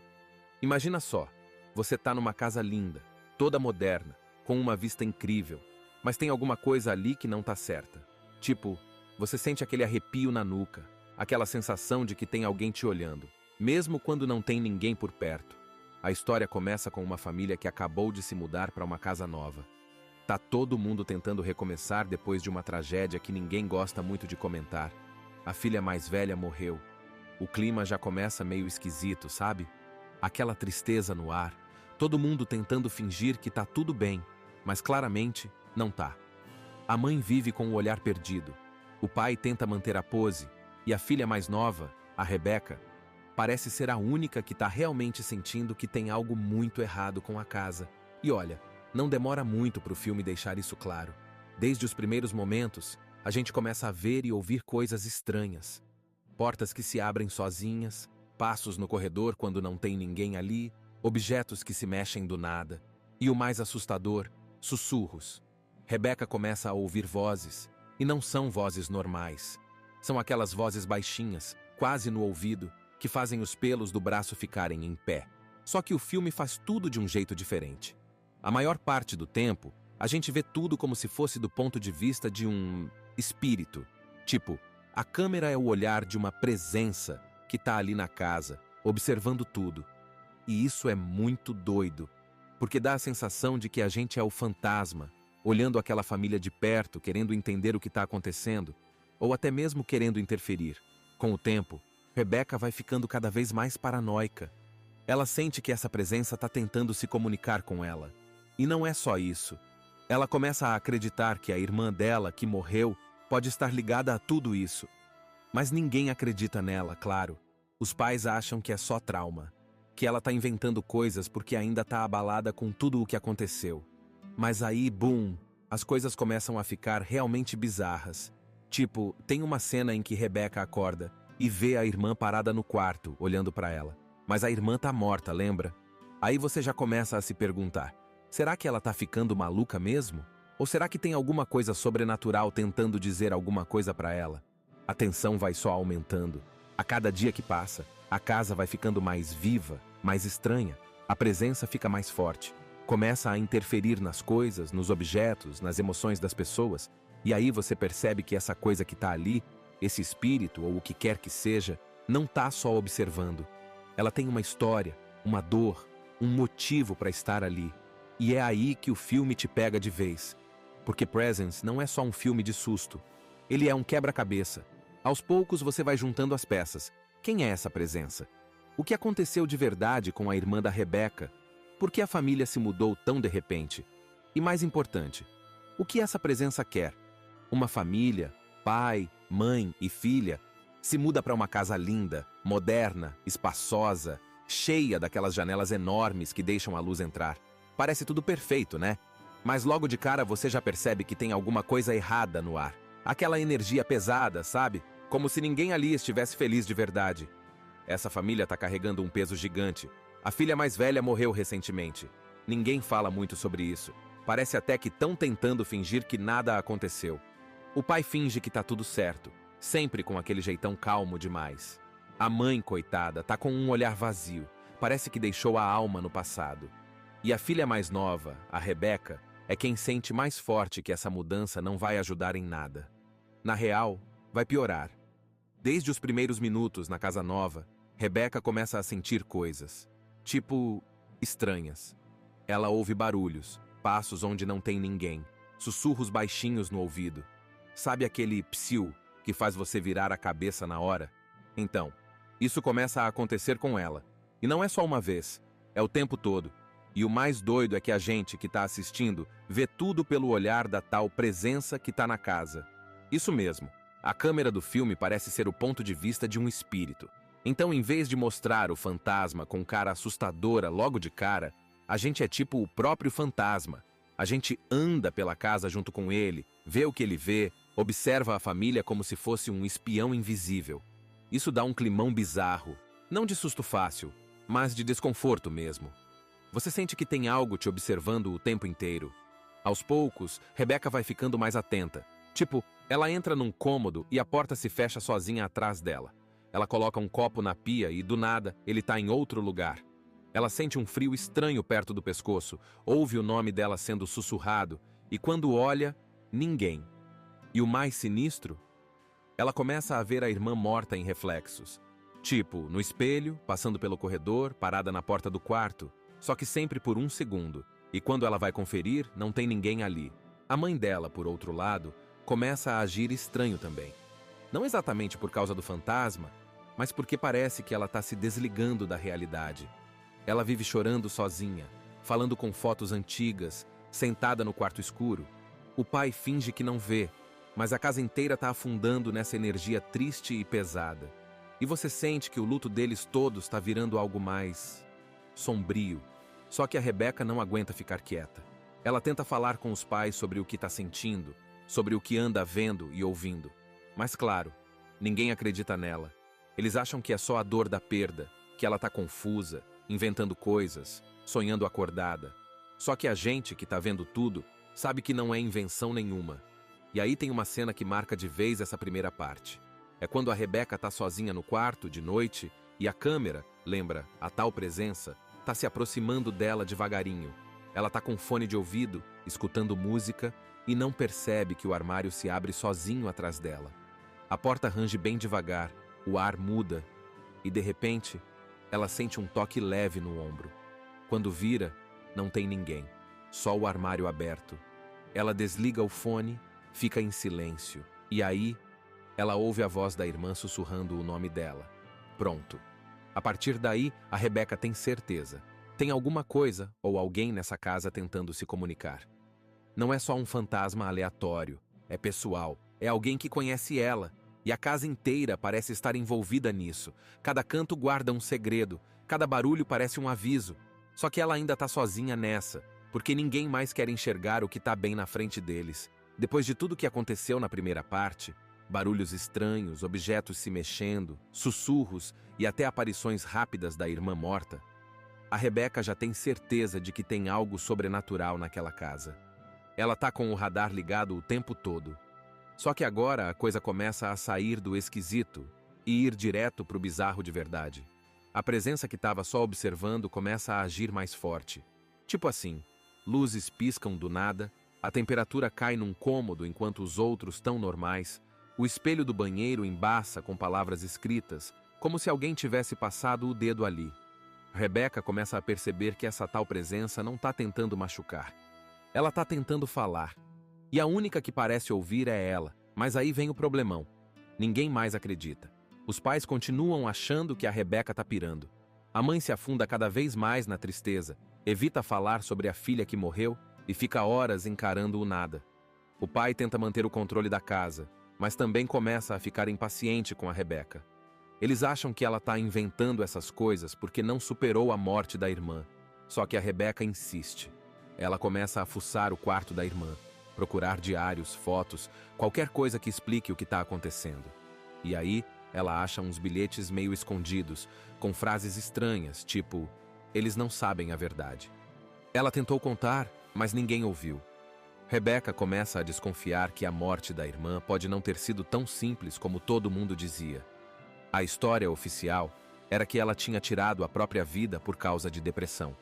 Imagina só, você tá numa casa linda, toda moderna, com uma vista incrível, mas tem alguma coisa ali que não tá certa. Tipo, você sente aquele arrepio na nuca, aquela sensação de que tem alguém te olhando, mesmo quando não tem ninguém por perto. A história começa com uma família que acabou de se mudar para uma casa nova. Tá todo mundo tentando recomeçar depois de uma tragédia que ninguém gosta muito de comentar. A filha mais velha morreu. O clima já começa meio esquisito, sabe? Aquela tristeza no ar. Todo mundo tentando fingir que tá tudo bem, mas claramente não tá. A mãe vive com o olhar perdido. O pai tenta manter a pose, e a filha mais nova, a Rebeca, parece ser a única que tá realmente sentindo que tem algo muito errado com a casa. E olha, não demora muito pro filme deixar isso claro. Desde os primeiros momentos, a gente começa a ver e ouvir coisas estranhas. Portas que se abrem sozinhas, passos no corredor quando não tem ninguém ali, objetos que se mexem do nada. E o mais assustador, sussurros. Rebeca começa a ouvir vozes, e não são vozes normais. São aquelas vozes baixinhas, quase no ouvido, que fazem os pelos do braço ficarem em pé. Só que o filme faz tudo de um jeito diferente. A maior parte do tempo, a gente vê tudo como se fosse do ponto de vista de um espírito. Tipo, a câmera é o olhar de uma presença que tá ali na casa, observando tudo. E isso é muito doido, porque dá a sensação de que a gente é o fantasma, olhando aquela família de perto, querendo entender o que está acontecendo, ou até mesmo querendo interferir. Com o tempo, Rebecca vai ficando cada vez mais paranoica. Ela sente que essa presença está tentando se comunicar com ela. E não é só isso. Ela começa a acreditar que a irmã dela, que morreu, pode estar ligada a tudo isso. Mas ninguém acredita nela, claro. Os pais acham que é só trauma, que ela está inventando coisas porque ainda está abalada com tudo o que aconteceu. Mas aí, boom, as coisas começam a ficar realmente bizarras. Tipo, tem uma cena em que Rebecca acorda e vê a irmã parada no quarto, olhando para ela. Mas a irmã tá morta, lembra? Aí você já começa a se perguntar, será que ela tá ficando maluca mesmo? Ou será que tem alguma coisa sobrenatural tentando dizer alguma coisa para ela? A tensão vai só aumentando. A cada dia que passa, a casa vai ficando mais viva, mais estranha. A presença fica mais forte. Começa a interferir nas coisas, nos objetos, nas emoções das pessoas. E aí você percebe que essa coisa que tá ali, esse espírito ou o que quer que seja, não tá só observando. Ela tem uma história, uma dor, um motivo para estar ali. E é aí que o filme te pega de vez. Porque Presence não é só um filme de susto. Ele é um quebra-cabeça. Aos poucos você vai juntando as peças. Quem é essa presença? O que aconteceu de verdade com a irmã da Rebecca? Por que a família se mudou tão de repente? E mais importante, o que essa presença quer? Uma família, pai, mãe e filha, se muda para uma casa linda, moderna, espaçosa, cheia daquelas janelas enormes que deixam a luz entrar. Parece tudo perfeito, né? Mas logo de cara você já percebe que tem alguma coisa errada no ar. Aquela energia pesada, sabe? Como se ninguém ali estivesse feliz de verdade. Essa família tá carregando um peso gigante. A filha mais velha morreu recentemente. Ninguém fala muito sobre isso. Parece até que estão tentando fingir que nada aconteceu. O pai finge que tá tudo certo, sempre com aquele jeitão calmo demais. A mãe, coitada, tá com um olhar vazio. Parece que deixou a alma no passado. E a filha mais nova, a Rebecca, é quem sente mais forte que essa mudança não vai ajudar em nada. Na real, vai piorar. Desde os primeiros minutos na casa nova, Rebecca começa a sentir coisas. Tipo, estranhas. Ela ouve barulhos, passos onde não tem ninguém, sussurros baixinhos no ouvido. Sabe aquele psiu que faz você virar a cabeça na hora? Então, isso começa a acontecer com ela. E não é só uma vez, é o tempo todo. E o mais doido é que a gente que está assistindo vê tudo pelo olhar da tal presença que está na casa. Isso mesmo, a câmera do filme parece ser o ponto de vista de um espírito. Então, em vez de mostrar o fantasma com cara assustadora logo de cara, a gente é tipo o próprio fantasma. A gente anda pela casa junto com ele, vê o que ele vê, observa a família como se fosse um espião invisível. Isso dá um climão bizarro, não de susto fácil, mas de desconforto mesmo. Você sente que tem algo te observando o tempo inteiro. Aos poucos, Rebecca vai ficando mais atenta. Tipo, ela entra num cômodo e a porta se fecha sozinha atrás dela. Ela coloca um copo na pia e, do nada, ele tá em outro lugar. Ela sente um frio estranho perto do pescoço, ouve o nome dela sendo sussurrado, e quando olha, ninguém. E o mais sinistro? Ela começa a ver a irmã morta em reflexos. Tipo, no espelho, passando pelo corredor, parada na porta do quarto, só que sempre por um segundo, e quando ela vai conferir, não tem ninguém ali. A mãe dela, por outro lado, começa a agir estranho também. Não exatamente por causa do fantasma, mas porque parece que ela está se desligando da realidade. Ela vive chorando sozinha, falando com fotos antigas, sentada no quarto escuro. O pai finge que não vê, mas a casa inteira está afundando nessa energia triste e pesada. E você sente que o luto deles todos está virando algo mais sombrio. Só que a Rebecca não aguenta ficar quieta. Ela tenta falar com os pais sobre o que está sentindo, sobre o que anda vendo e ouvindo. Mas claro, ninguém acredita nela. Eles acham que é só a dor da perda, que ela está confusa, inventando coisas, sonhando acordada. Só que a gente que está vendo tudo sabe que não é invenção nenhuma. E aí tem uma cena que marca de vez essa primeira parte. É quando a Rebeca tá sozinha no quarto, de noite, e a câmera, lembra, a tal presença, tá se aproximando dela devagarinho. Ela tá com fone de ouvido, escutando música, e não percebe que o armário se abre sozinho atrás dela. A porta range bem devagar, o ar muda, e de repente, ela sente um toque leve no ombro. Quando vira, não tem ninguém, só o armário aberto. Ela desliga o fone, fica em silêncio, e aí, ela ouve a voz da irmã sussurrando o nome dela. Pronto. A partir daí, a Rebeca tem certeza. Tem alguma coisa ou alguém nessa casa tentando se comunicar. Não é só um fantasma aleatório, é pessoal, é alguém que conhece ela, e a casa inteira parece estar envolvida nisso. Cada canto guarda um segredo, cada barulho parece um aviso. Só que ela ainda tá sozinha nessa, porque ninguém mais quer enxergar o que tá bem na frente deles. Depois de tudo que aconteceu na primeira parte, barulhos estranhos, objetos se mexendo, sussurros e até aparições rápidas da irmã morta, a Rebeca já tem certeza de que tem algo sobrenatural naquela casa. Ela tá com o radar ligado o tempo todo. Só que agora a coisa começa a sair do esquisito e ir direto pro bizarro de verdade. A presença que estava só observando começa a agir mais forte. Tipo assim, luzes piscam do nada, a temperatura cai num cômodo enquanto os outros tão normais, o espelho do banheiro embaça com palavras escritas, como se alguém tivesse passado o dedo ali. Rebeca começa a perceber que essa tal presença não tá tentando machucar. Ela tá tentando falar. E a única que parece ouvir é ela. Mas aí vem o problemão. Ninguém mais acredita. Os pais continuam achando que a Rebeca tá pirando. A mãe se afunda cada vez mais na tristeza, evita falar sobre a filha que morreu e fica horas encarando o nada. O pai tenta manter o controle da casa, mas também começa a ficar impaciente com a Rebeca. Eles acham que ela tá inventando essas coisas porque não superou a morte da irmã. Só que a Rebeca insiste. Ela começa a fuçar o quarto da irmã, procurar diários, fotos, qualquer coisa que explique o que está acontecendo. E aí, ela acha uns bilhetes meio escondidos, com frases estranhas, tipo, eles não sabem a verdade. Ela tentou contar, mas ninguém ouviu. Rebeca começa a desconfiar que a morte da irmã pode não ter sido tão simples como todo mundo dizia. A história oficial era que ela tinha tirado a própria vida por causa de depressão.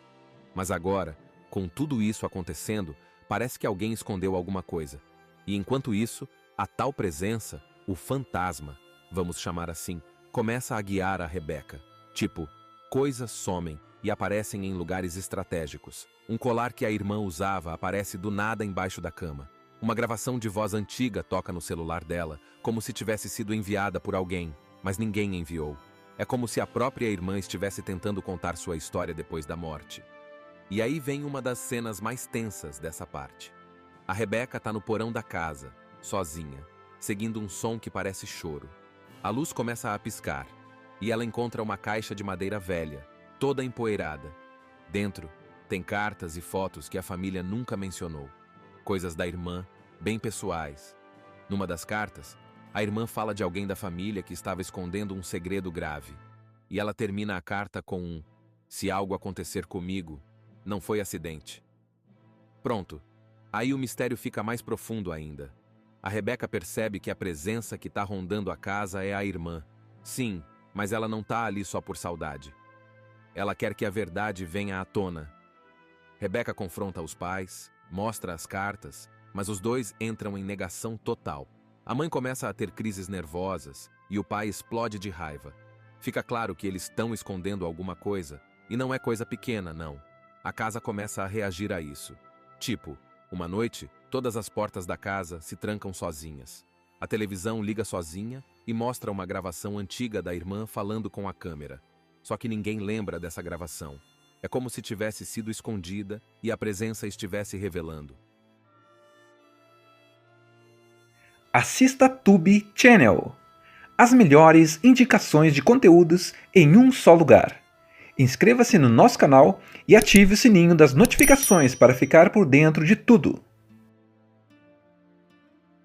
Mas agora, com tudo isso acontecendo, parece que alguém escondeu alguma coisa. E enquanto isso, a tal presença, o fantasma, vamos chamar assim, começa a guiar a Rebeca. Tipo, coisas somem e aparecem em lugares estratégicos. Um colar que a irmã usava aparece do nada embaixo da cama. Uma gravação de voz antiga toca no celular dela, como se tivesse sido enviada por alguém, mas ninguém enviou. É como se a própria irmã estivesse tentando contar sua história depois da morte. E aí vem uma das cenas mais tensas dessa parte. A Rebeca tá no porão da casa, sozinha, seguindo um som que parece choro. A luz começa a piscar, e ela encontra uma caixa de madeira velha, toda empoeirada. Dentro, tem cartas e fotos que a família nunca mencionou. Coisas da irmã, bem pessoais. Numa das cartas, a irmã fala de alguém da família que estava escondendo um segredo grave. E ela termina a carta com um: se algo acontecer comigo, não foi acidente. Pronto. Aí o mistério fica mais profundo ainda. A Rebeca percebe que a presença que tá rondando a casa é a irmã. Sim, mas ela não tá ali só por saudade. Ela quer que a verdade venha à tona. Rebeca confronta os pais, mostra as cartas, mas os dois entram em negação total. A mãe começa a ter crises nervosas e o pai explode de raiva. Fica claro que eles estão escondendo alguma coisa, e não é coisa pequena, não. A casa começa a reagir a isso. Tipo, uma noite, todas as portas da casa se trancam sozinhas. A televisão liga sozinha e mostra uma gravação antiga da irmã falando com a câmera. Só que ninguém lembra dessa gravação. É como se tivesse sido escondida e a presença estivesse revelando. Assista Tube Channel. As melhores indicações de conteúdos em um só lugar. Inscreva-se no nosso canal e ative o sininho das notificações para ficar por dentro de tudo.